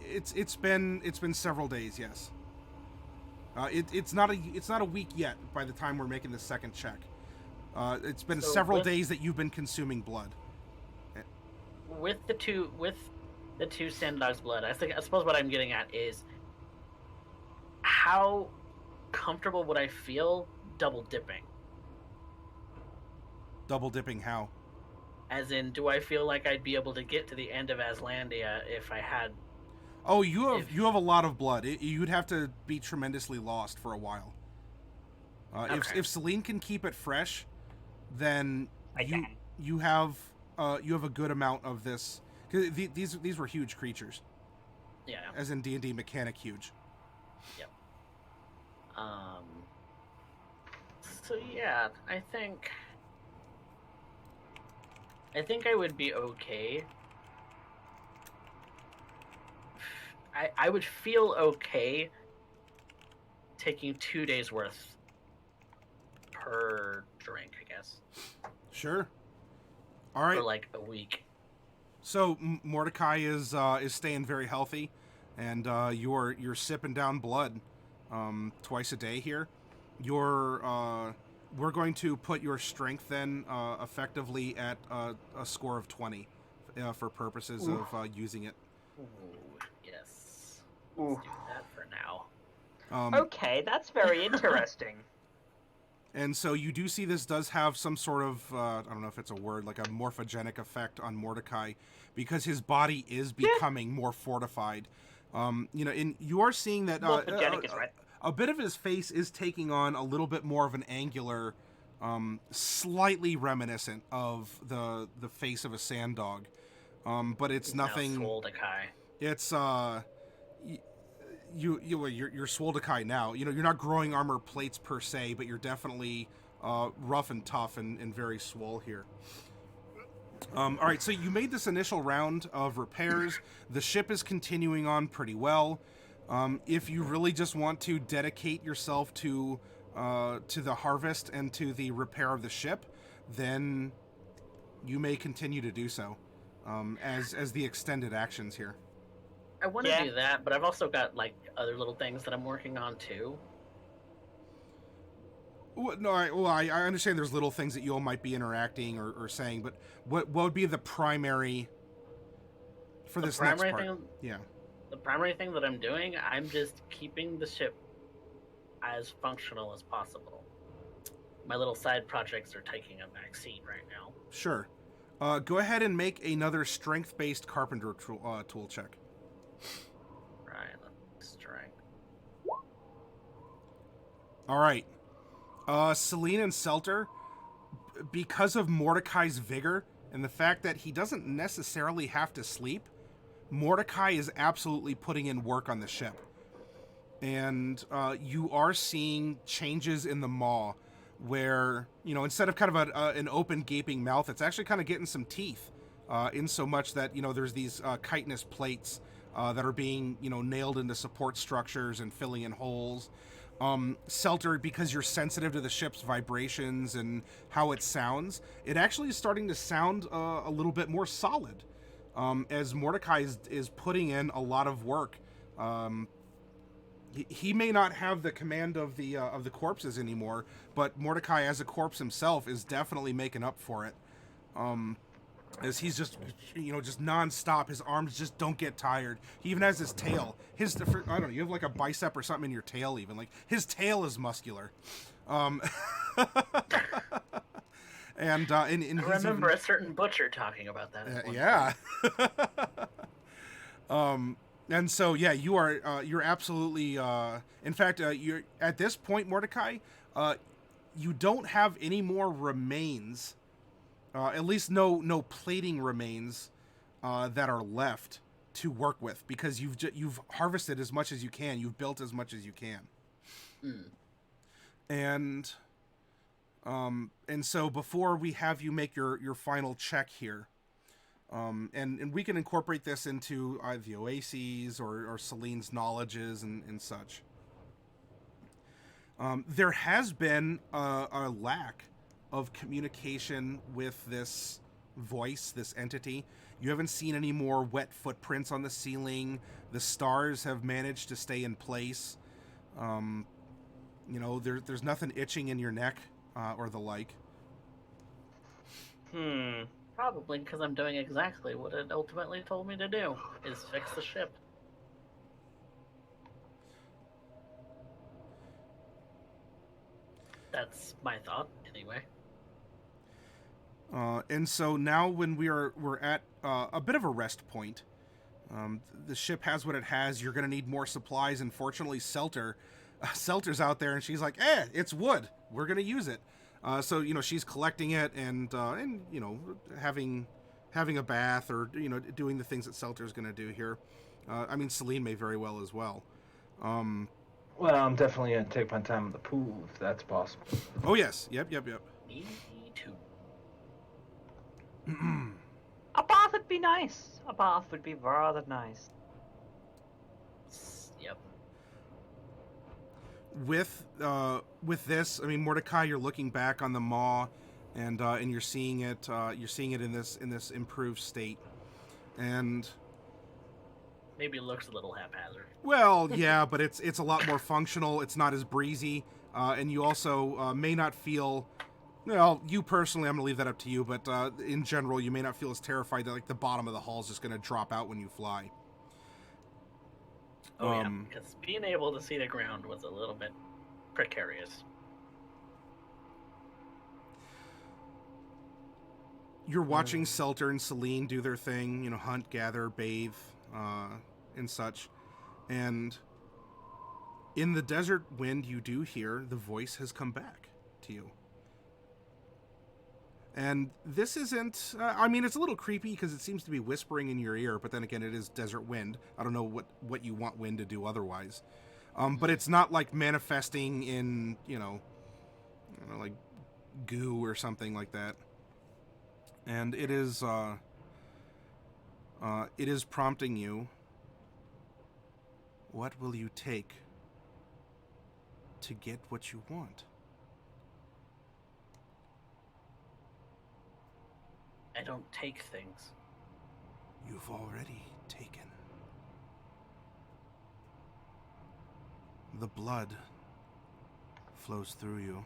It's been several days. Yes. It's not a week yet. By the time we're making the second check, it's been several days that you've been consuming blood. With the two sand dogs' blood, I suppose what I'm getting at is how comfortable would I feel double dipping? Double dipping how? As in, do I feel like I'd be able to get to the end of Aslandia if I had? Oh, you have a lot of blood. You'd have to be tremendously lost for a while. Okay. If Celine can keep it fresh, then you have a good amount of this. 'Cause these were huge creatures. Yeah. As in D&D mechanic huge. Yep. So yeah, I think I would be okay. I would feel okay taking 2 days worth per drink, I guess. Sure. All right. For like a week. So Mordecai is staying very healthy, and you're sipping down blood twice a day here. We're going to put your strength then effectively at a score of 20 for purposes of using it. Ooh, yes. Let's do that for now. Okay, that's very interesting. And so you do see this does have some sort of, I don't know if it's a word, like a morphogenic effect on Mordecai, because his body is becoming more fortified. And you are seeing that Morphogenic is right. A bit of his face is taking on a little bit more of an angular, slightly reminiscent of the face of a sand dog. But it's nothing. Mordecai. It's you're Swoldekai now. You're not growing armor plates per se, but you're definitely rough and tough and very swole here. All right, so you made this initial round of repairs. The ship is continuing on pretty well. If you really just want to dedicate yourself to the harvest and to the repair of the ship, then you may continue to do so as the extended actions here. I want to Yeah. do that, but I've also got like other little things that I'm working on too. Well, no, I understand there's little things that you all might be interacting or saying, but what would be the primary for The this next primary part? thing, Yeah. the primary thing that I'm doing, I'm just keeping the ship as functional as possible. My little side projects are taking a back seat right now. Sure. Go ahead and make another strength-based carpenter tool check. Right, let's try. All right. Celine and Selter, because of Mordecai's vigor and the fact that he doesn't necessarily have to sleep, Mordecai is absolutely putting in work on the ship. And you are seeing changes in the maw where, you know, instead of kind of an open gaping mouth, it's actually kind of getting some teeth, in so much that, you know, there's these chitinous plates that are being, you know, nailed into support structures and filling in holes. Selter, because you're sensitive to the ship's vibrations and how it sounds, it actually is starting to sound a little bit more solid, as Mordecai is putting in a lot of work. He may not have the command of the corpses anymore, but Mordecai, as a corpse himself, is definitely making up for it. As he's just, you know, just nonstop. His arms just don't get tired. He even has his tail. I don't know. You have like a bicep or something in your tail, even like his tail is muscular. And I remember a certain butcher talking about that. Yeah. And so, yeah, you're absolutely, in fact, you're at this point, Mordecai, you don't have any more remains, at least no plating remains, that are left to work with, because you've harvested as much as you can. You've built as much as you can. And so before we have you make your final check here, and we can incorporate this into the Oases or Celine's knowledges and such. There has been a lack of communication with this voice, this entity. You haven't seen any more wet footprints on the ceiling. The stars have managed to stay in place. You know, there's nothing itching in your neck or the like. Probably because I'm doing exactly what it ultimately told me to do, is fix the ship. That's my thought, anyway. And so now when we're at a bit of a rest point, the ship has what it has. You're going to need more supplies. And fortunately, Selter's out there, and she's like, it's wood. We're going to use it. So, you know, she's collecting it and you know, having a bath or, you know, doing the things that Selter's going to do here. I mean, Celine may very well as well. Well, I'm definitely going to take my time in the pool if that's possible. Oh, yes. Yep. Me too. A bath would be nice. A bath would be rather nice. Yep. With this, I mean, Mordecai, you're looking back on the maw, and you're seeing it. You're seeing it in this improved state, and maybe it looks a little haphazard. Well, yeah, but it's a lot more functional. It's not as breezy, and you also may not feel. Well, you personally, I'm going to leave that up to you, but in general, you may not feel as terrified that like the bottom of the hull is just going to drop out when you fly. Oh, yeah, because being able to see the ground was a little bit precarious. You're watching Selter and Celine do their thing, you know, hunt, gather, bathe, and such. And in the desert wind, you do hear the voice has come back to you. And this isn't, I mean, it's a little creepy because it seems to be whispering in your ear, but then again, it is desert wind. I don't know what you want wind to do otherwise. But it's not like manifesting in, you know, like goo or something like that. And it is prompting you, what will you take to get what you want? I don't take things. You've already taken. The blood flows through you.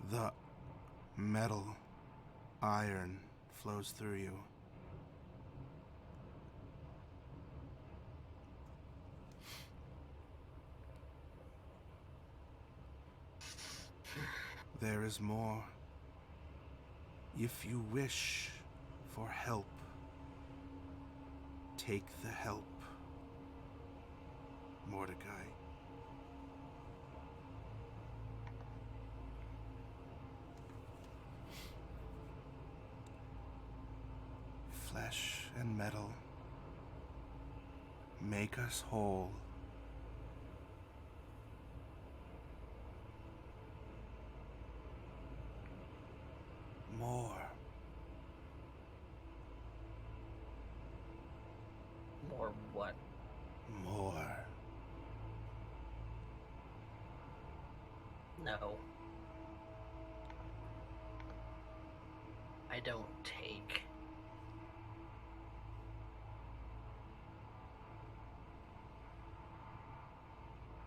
The metal, iron flows through you. There is more. If you wish for help, take the help. Mordecai. Flesh and metal make us whole. More. More what? More. No. I don't take.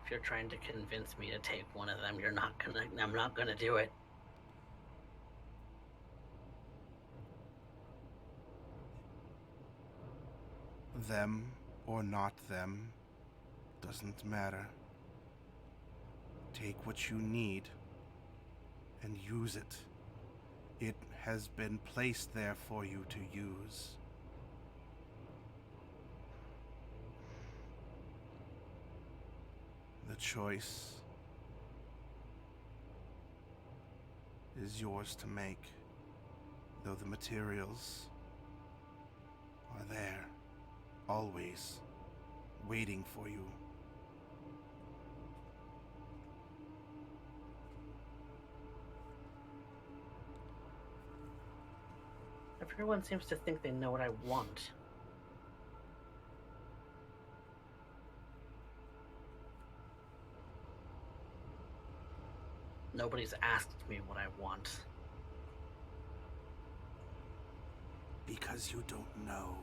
If you're trying to convince me to take one of them, I'm not gonna do it. Them or not them doesn't matter. Take what you need and use it. It has been placed there for you to use. The choice is yours to make, though the materials are there, always waiting for you. Everyone seems to think they know what I want. Nobody's asked me what I want. Because you don't know.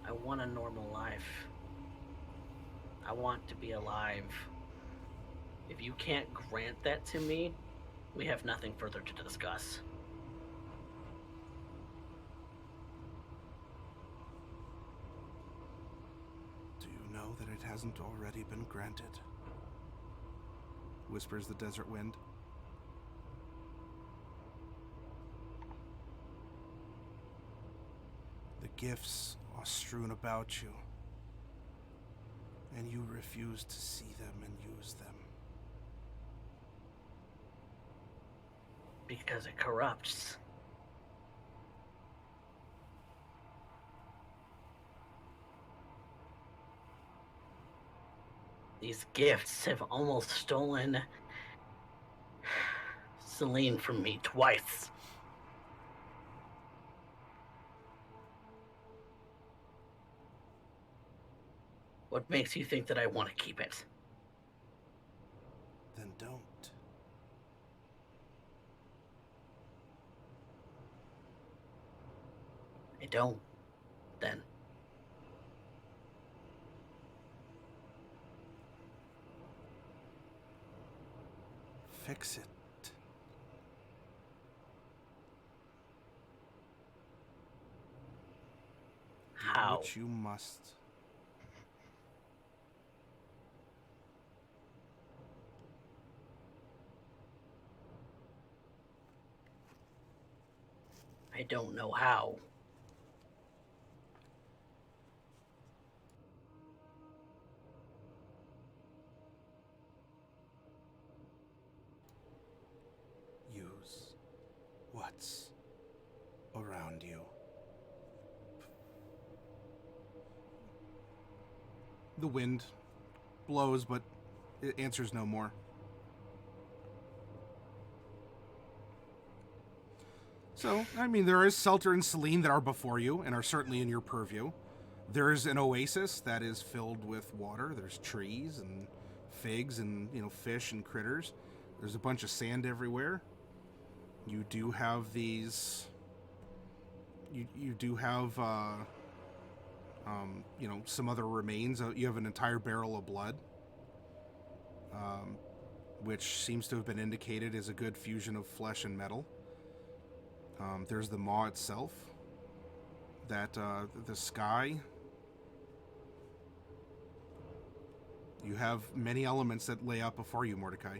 I want a normal life. I want to be alive. If you can't grant that to me, we have nothing further to discuss. Do you know that it hasn't already been granted? Whispers the desert wind. The gifts are strewn about you, and you refuse to see them and use them. Because it corrupts. These gifts have almost stolen Celine from me twice. What makes you think that I want to keep it? Then don't. I don't, then. Fix it. How? Which you must. I don't know how. Use what's around you. The wind blows, but it answers no more. So, I mean, there is Selter and Celine that are before you and are certainly in your purview. There's an oasis that is filled with water. There's trees and figs and, fish and critters. There's a bunch of sand everywhere. You do have these, you do have some other remains. You have an entire barrel of blood, which seems to have been indicated as a good fusion of flesh and metal. There's the maw itself. That the sky. You have many elements that lay out before you, Mordecai.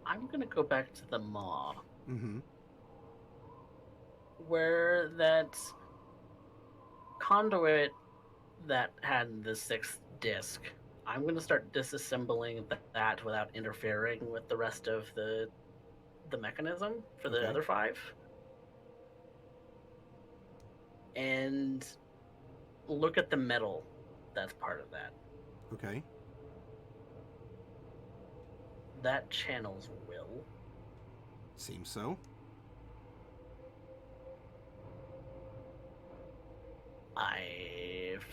I'm gonna go back to the maw. Mm-hmm. Where that conduit that had the 6th disc, I'm gonna start disassembling that without interfering with the rest of the mechanism for the other 5. And look at the metal that's part of that. Okay. That channels will. Seems so.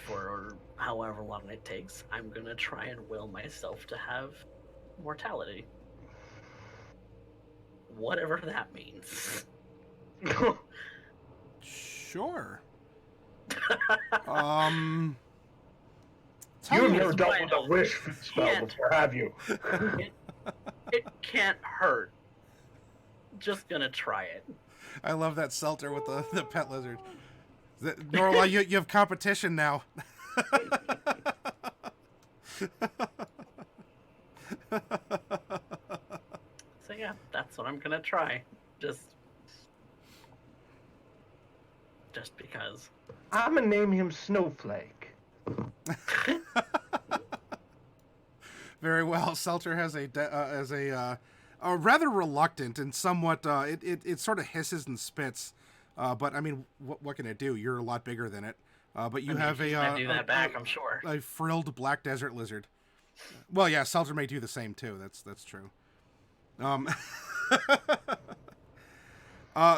For however long it takes, I'm gonna try and will myself to have mortality. Whatever that means. Sure. You've you- never dealt with a wish spell before, have you? It can't hurt. Just gonna try it. I love that Selter with the pet lizard. Norallie, you have competition now. So yeah, that's what I'm gonna try. Just because. I'm gonna name him Snowflake. Very well. Selter has a rather reluctant and somewhat it sort of hisses and spits. But I mean, what can it do? You're a lot bigger than it. But you have I do that back, I'm sure. A frilled black desert lizard. Well, yeah, Selter may do the same too. That's true.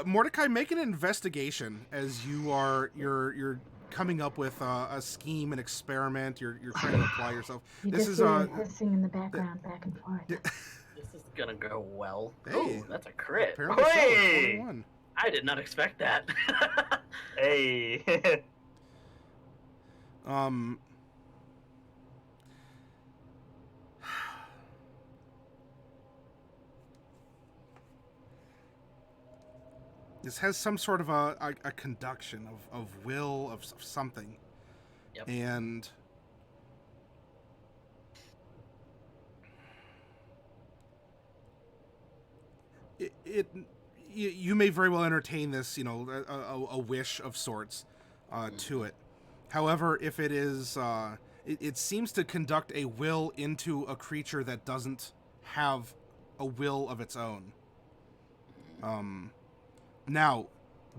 Mordecai, make an investigation as you're coming up with a scheme, an experiment. You're trying to apply yourself. You This just is hear hissing in the background, back and forth. This is gonna go well. Hey. Oh, that's a crit. Apparently so, Hey! 21. I did not expect that. Hey. This has some sort of a conduction of will of something. Yep. And you may very well entertain this, a wish of sorts to it. However, if it is, it seems to conduct a will into a creature that doesn't have a will of its own. Now,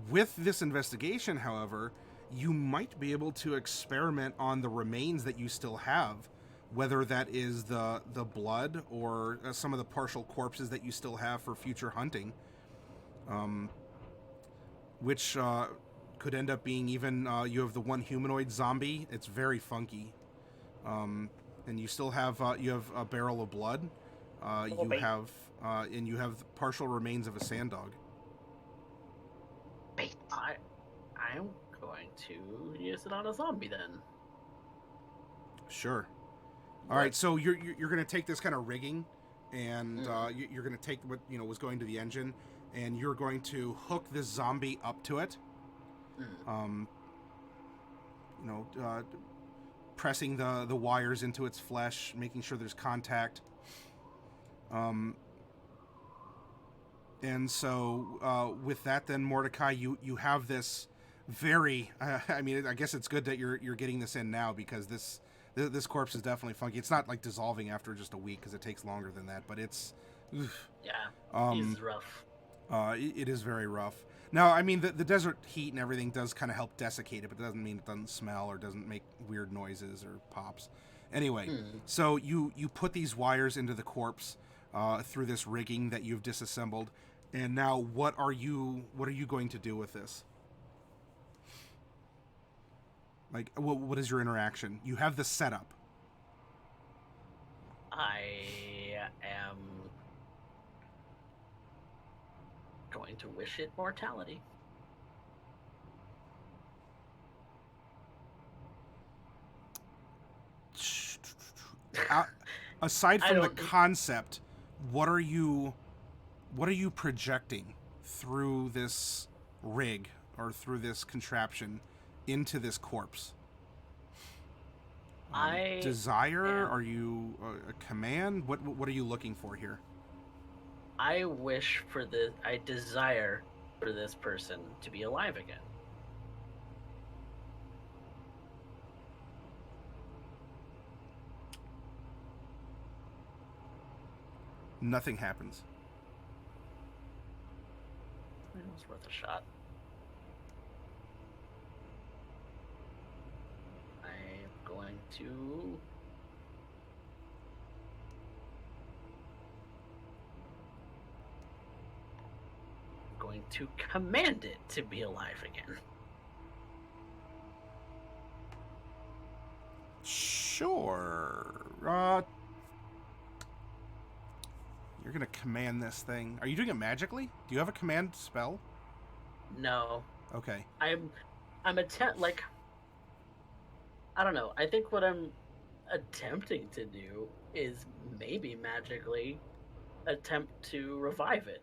with this investigation, however, you might be able to experiment on the remains that you still have, whether that is the blood or some of the partial corpses that you still have for future hunting, which could end up being even, you have the one humanoid zombie. It's very funky. And you still have, you have a barrel of blood. You have partial remains of a sand dog. I'm going to use it on a zombie then. Sure. All right, so you're going to take this kind of rigging, and you're going to take what was going to the engine, and you're going to hook this zombie up to it. Pressing the wires into its flesh, making sure there's contact. And so with that, then Mordecai, you have this very. I mean, I guess it's good that you're getting this in now, because this corpse is definitely funky. It's not like dissolving after just a week, because it takes longer than that. But it's. Yeah. He's rough. It is very rough. Now, I mean, the desert heat and everything does kind of help desiccate it, but it doesn't mean it doesn't smell or doesn't make weird noises or pops. Anyway, so you put these wires into the corpse through this rigging that you've disassembled, and now what are you going to do with this? Like, what is your interaction? You have the setup. I am going to wish it mortality. Aside I from the don't- concept, what are you projecting through this rig or through this contraption into this corpse? Desire? Are you a command? What are you looking for here? I desire for this person to be alive again. Nothing happens. It was worth a shot. I'm going to command it to be alive again. Sure. You're gonna command this thing. Are you doing it magically? Do you have a command spell? No. Okay. I'm I don't know. I think what I'm attempting to do is maybe magically attempt to revive it.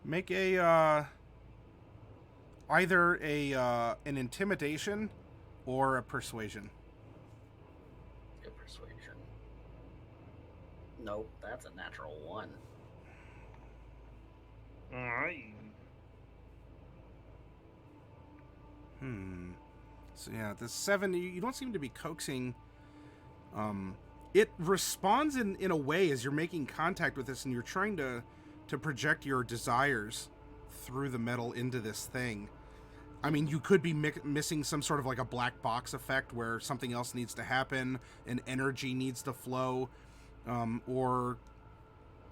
Make a either an intimidation or a persuasion. A persuasion. Nope, that's a natural 1. Alright. So yeah, the 7. You don't seem to be coaxing. It responds in a way as you're making contact with this, and you're trying to project your desires through the metal into this thing. I mean, you could be missing some sort of like a black box effect where something else needs to happen, and energy needs to flow, or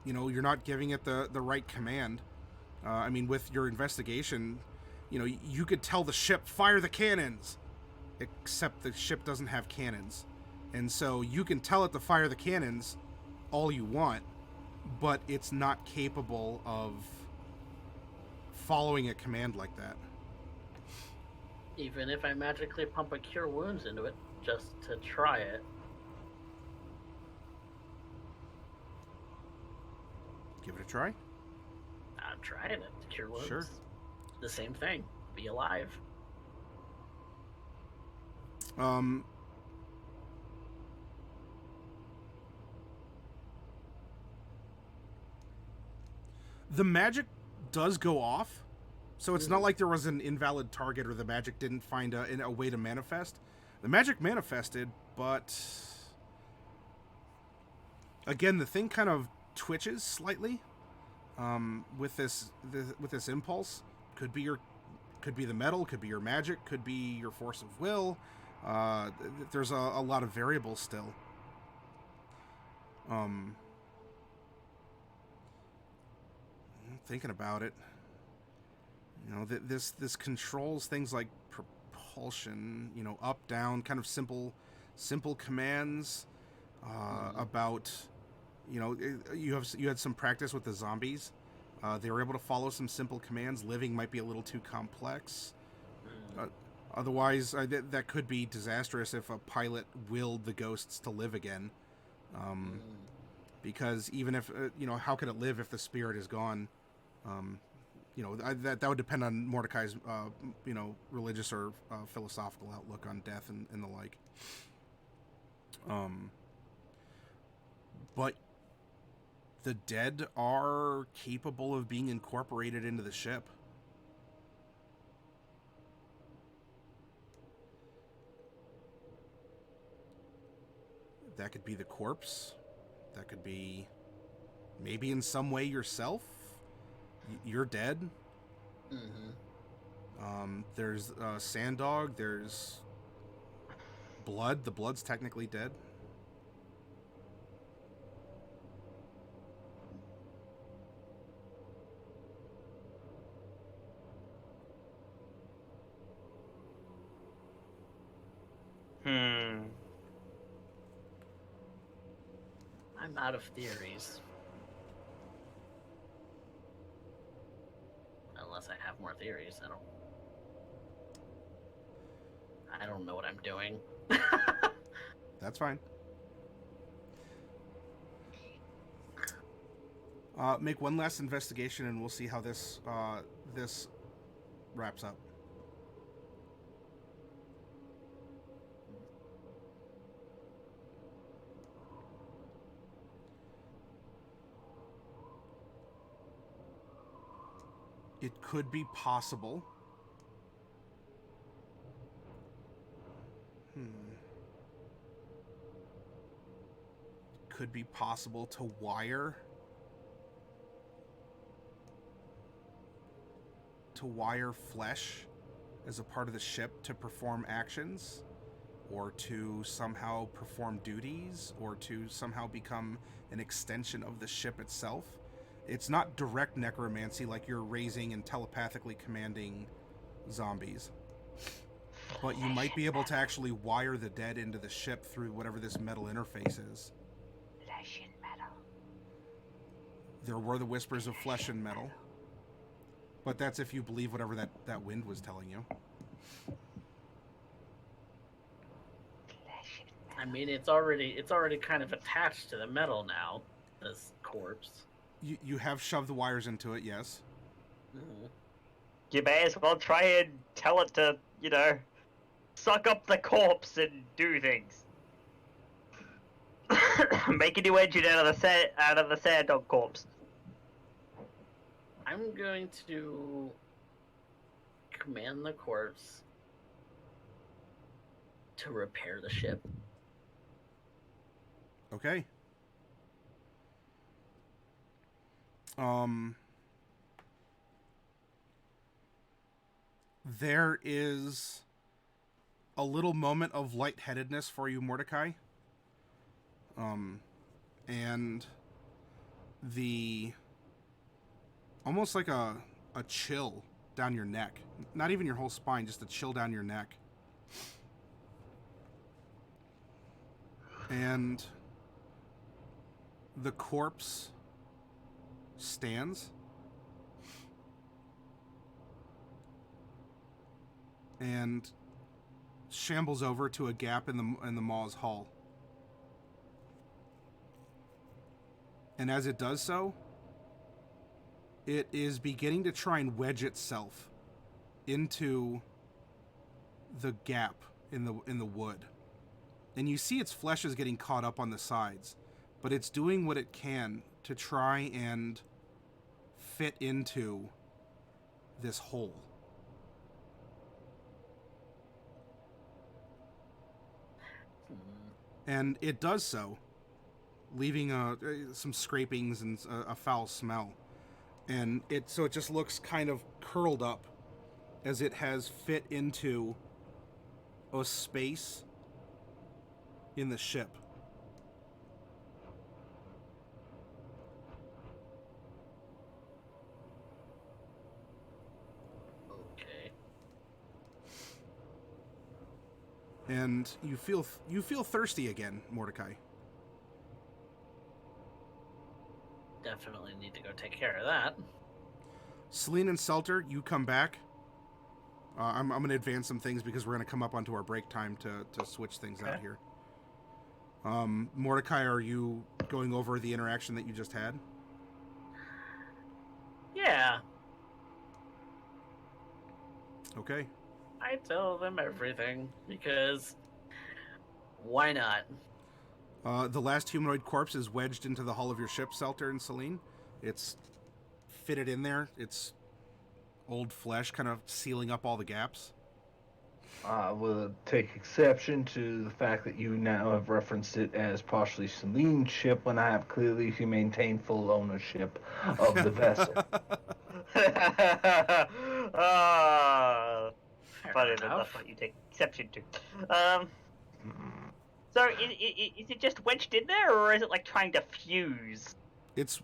you're not giving it the right command. I mean, with your investigation, you could tell the ship, fire the cannons, except the ship doesn't have cannons, and so you can tell it to fire the cannons all you want, but it's not capable of following a command like that. Even if I magically pump a cure wounds into it just to try it. Give it a try. I'm trying it. Cure wounds. Sure. The same thing. Be alive. The magic does go off, so it's not like there was an invalid target or the magic didn't find a way to manifest. The magic manifested, but again, the thing kind of twitches slightly with this impulse. Could be the metal, could be your magic, could be your force of will. There's a lot of variables still. Thinking about it, this controls things like propulsion, up, down, kind of simple commands. About, you had some practice with the zombies. They were able to follow some simple commands. Living might be a little too complex. Otherwise, that could be disastrous if a pilot willed the ghosts to live again. Because even if, how could it live if the spirit is gone? That would depend on Mordecai's, religious or philosophical outlook on death and the like. But the dead are capable of being incorporated into the ship. That could be the corpse. That could be maybe in some way yourself. You're dead. There's Sand Dog. There's blood. The blood's technically dead. I'm out of theories. Unless I have more theories, I don't know what I'm doing. That's fine. Make one last investigation, and we'll see how this wraps up. It could be possible. Could be possible to wire flesh as a part of the ship to perform actions, or to somehow perform duties, or to somehow become an extension of the ship itself. It's not direct necromancy like you're raising and telepathically commanding zombies. But you might be able to actually wire the dead into the ship through whatever this metal interface is. Flesh and metal. There were the whispers of flesh and metal. But that's if you believe whatever that wind was telling you. I mean, it's already kind of attached to the metal now, this corpse. You have shoved the wires into it, yes. Mm-hmm. You may as well try and tell it to, suck up the corpse and do things. Make a new engine out of the sand dog corpse. I'm going to command the corpse to repair the ship. Okay. There is a little moment of lightheadedness for you, Mordecai. And almost like a chill down your neck. Not even your whole spine, just a chill down your neck. And the corpse stands and shambles over to a gap in the maw's hull. And as it does so, it is beginning to try and wedge itself into the gap in the wood. And you see its flesh is getting caught up on the sides, but it's doing what it can to try and fit into this hole. And it does so, leaving some scrapings and a foul smell. And it just looks kind of curled up as it has fit into a space in the ship. Okay. And you feel thirsty again, Mordecai. Definitely need to go take care of that. Celine and Selter, you come back. I'm going to advance some things because we're going to come up onto our break time to switch things out here. Mordecai, are you going over the interaction that you just had? Yeah. Okay. I tell them everything because why not? The last humanoid corpse is wedged into the hull of your ship, Selter and Celine. It's fitted in there. It's old flesh kind of sealing up all the gaps. I will take exception to the fact that you now have referenced it as partially Celine's ship when I have clearly maintained full ownership of the vessel. Funny that that's what you take exception to. So is it just wedged in there, or is it like trying to fuse? It's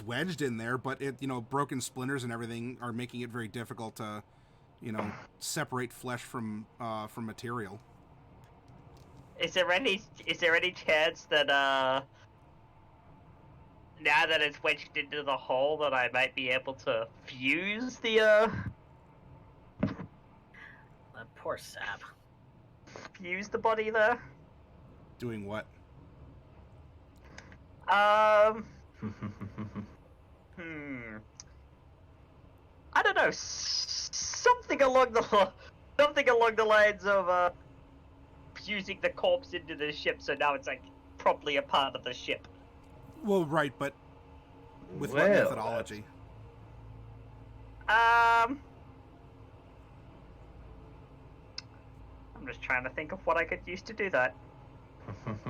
wedged in there, but broken splinters and everything are making it very difficult to, separate flesh from material. Is there any chance that now that it's wedged into the hole, that I might be able to fuse the That poor sap. fuse the body there. Doing what? Hmm. I don't know. Something along the lines of fusing the corpse into the ship, so now it's like properly a part of the ship. Well, right, but with what Well, methodology? I'm just trying to think of what I could use to do that. I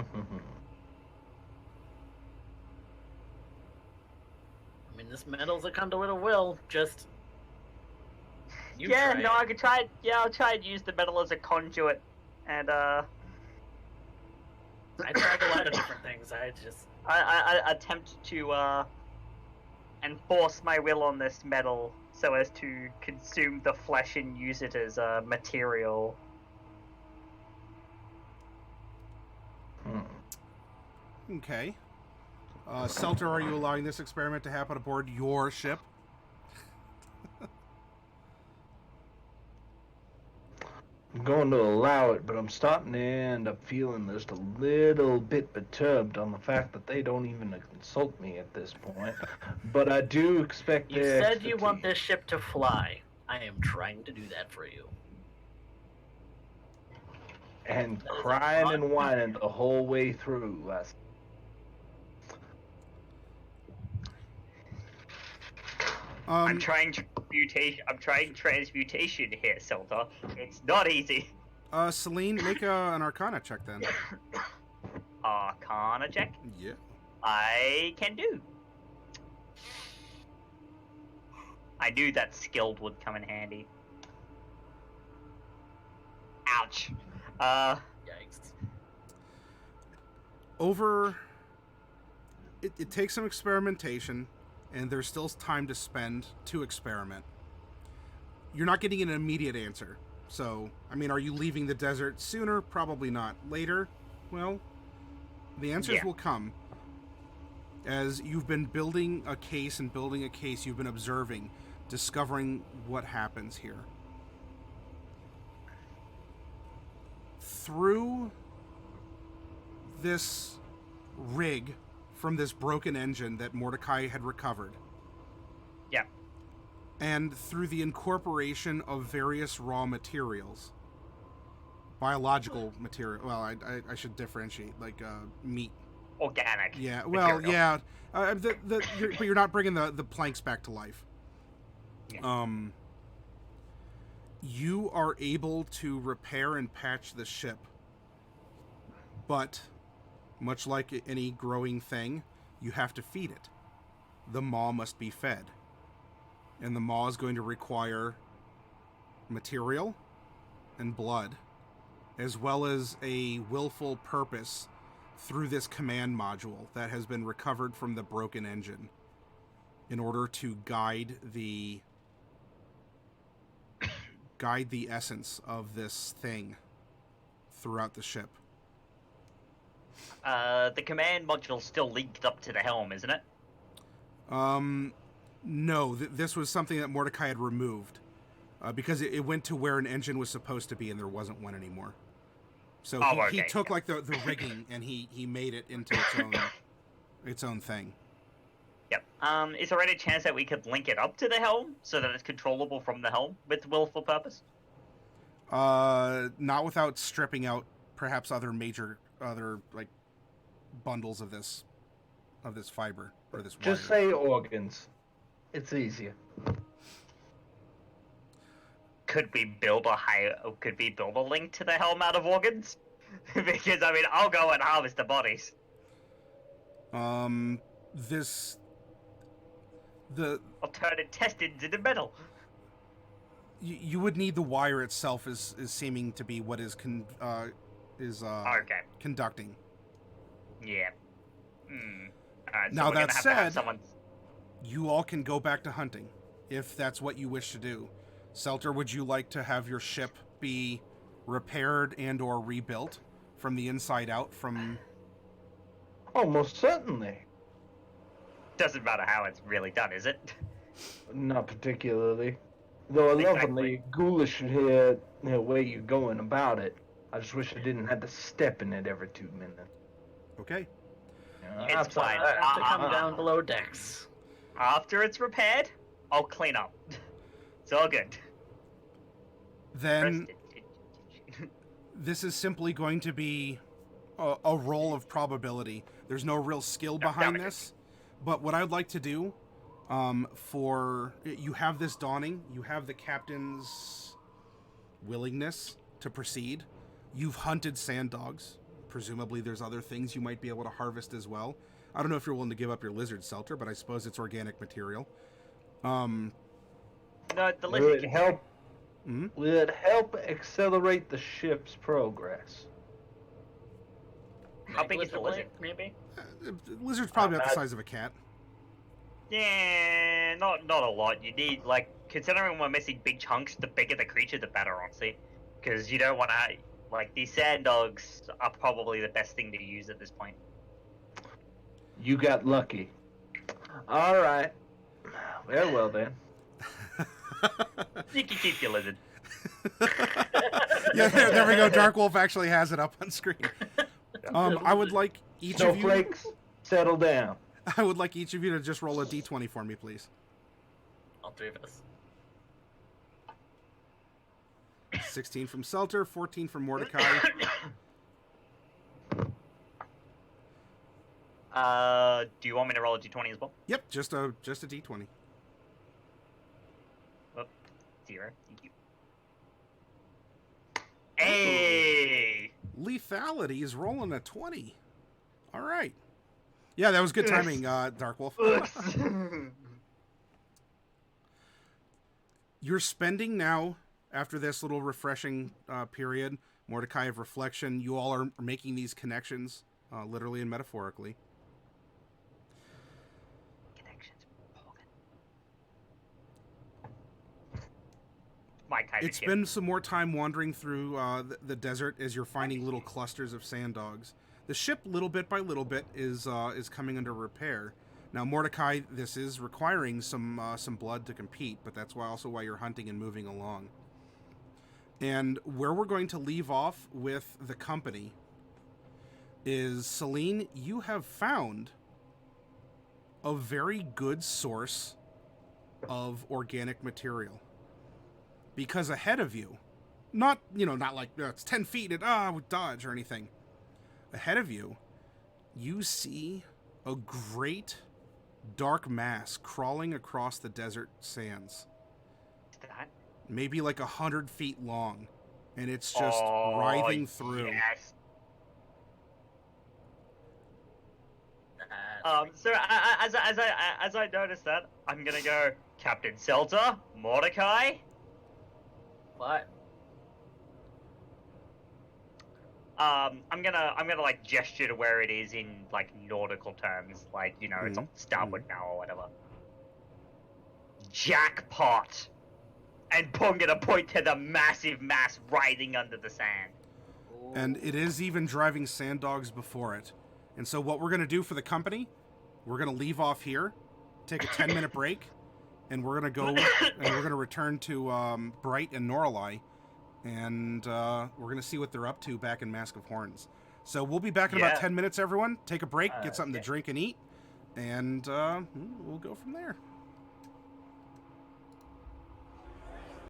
mean, this metal's a conduit of will. Just Yeah, try no, it. I could try. Yeah, I'll try and use the metal as a conduit, and I tried a lot of different things. I attempt to enforce my will on this metal so as to consume the flesh and use it as material. Okay. Selter, are you allowing this experiment to happen aboard your ship? I'm going to allow it, but I'm starting to end up feeling just a little bit perturbed on the fact that they don't even consult me at this point. But I do expect You their said you want expertise. this ship to fly. I am trying to do that for you. And That is a crying broad- and whining the whole way through. I'm trying transmutation here, Selda. It's not easy. Celine, make an Arcana check then. Arcana check. Yeah. I can do. I knew that skilled would come in handy. Ouch. Yikes. It takes some experimentation, and there's still time to spend to experiment. You're not getting an immediate answer. So, I mean, are you leaving the desert sooner? Probably not. Later? Well, the answers will come. As you've been building a case, you've been observing, discovering what happens here. Through this rig from this broken engine that Mordecai had recovered. Yeah. And through the incorporation of various raw materials. Biological material. Well, I should differentiate, like meat. Organic. Yeah, well, material. yeah. But you're not bringing the planks back to life. Yeah. You are able to repair and patch the ship. But, much like any growing thing, you have to feed it. The maw must be fed. And the maw is going to require material and blood, as well as a willful purpose through this command module that has been recovered from the broken engine in order to guide the essence of this thing throughout the ship. The command module's still linked up to the helm, isn't it? No, this was something that Mordecai had removed because it went to where an engine was supposed to be and there wasn't one anymore. So he took like the rigging and he made it into its own thing. Yep. Is there any chance that we could link it up to the helm so that it's controllable from the helm with willful purpose? Not without stripping out perhaps other like bundles of this fiber or this wire. Just say organs. It's easier. Could we build a link to the helm out of organs? Because I mean, I'll go and harvest the bodies. I'll turn intestines into metal. You would need the wire itself is seeming to be what is Okay. conducting. Yeah. Alright, so Now we're gonna that have to have said, someone... you all can go back to hunting if that's what you wish to do. Selter, would you like to have your ship be repaired and or rebuilt from the inside out from... Oh, most certainly. Doesn't matter how it's really done, is it? Not particularly. Though I love Exactly. the ghoulish way you're going about it. I just wish I didn't have to step in it every 2 minutes. Okay. It's Outside fine. that, I have to come Uh-uh. down below decks. After it's repaired, I'll clean up. It's all good. Then this is simply going to be a roll of probability. There's no real skill behind this. But what I'd like to do, for you have this dawning, you have the captain's willingness to proceed. You've hunted sand dogs. Presumably there's other things you might be able to harvest as well. I don't know if you're willing to give up your lizard shelter, but I suppose it's organic material. No, the Will lizard it help? Hmm? Will it help accelerate the ship's progress? How big is the lizard? Maybe. Lizard's probably about the size of a cat. Yeah, not a lot. You need, like, considering we're missing big chunks, the bigger the creature, the better, honestly. Because you don't want to, like, these sand dogs are probably the best thing to use at this point. You got lucky. All right. Very well then. You can keep your lizard. Yeah, there we go. Dark Wolf actually has it up on screen. I would like each of you. Snowflakes, settle down. I would like each of you to just roll a d20 for me, please. All three of us. 16 from Selter, 14 from Mordecai. Do you want me to roll a d20 as well? Yep, just a d20. Oh, 0. Thank you. Hey! Lethality is rolling a 20. All right. Yeah, that was good timing, Dark Wolf. You're spending now, after this little refreshing period, Mordecai of reflection. You all are making these connections, literally and metaphorically. Connections. My type It's of been some more time wandering through the desert as you're finding little clusters of sand dogs. The ship, little bit by little bit, is coming under repair. Now, Mordecai, this is requiring some blood to compete, but that's also why you're hunting and moving along. And where we're going to leave off with the company is, Celine, you have found a very good source of organic material. Because ahead of you, not like it's 10 feet and dodge or anything. Ahead of you, you see a great dark mass crawling across the desert sands. That? Maybe like 100 feet long, and it's just writhing through. Yes. So as I notice that, I'm gonna go, Captain Selter, Mordecai. What? I'm gonna like gesture to where it is in like nautical terms, like it's on starboard now or whatever. Jackpot! And I'm gonna point to the massive mass writhing under the sand. And it is even driving sand dogs before it. And so what we're going to do for the company, we're going to leave off here, take a 10-minute break, and we're going to go and we're going to return to Bright and Norallie, and we're going to see what they're up to back in Mask of Horns. So we'll be back in about 10 minutes, everyone. Take a break, get something to drink and eat, and we'll go from there.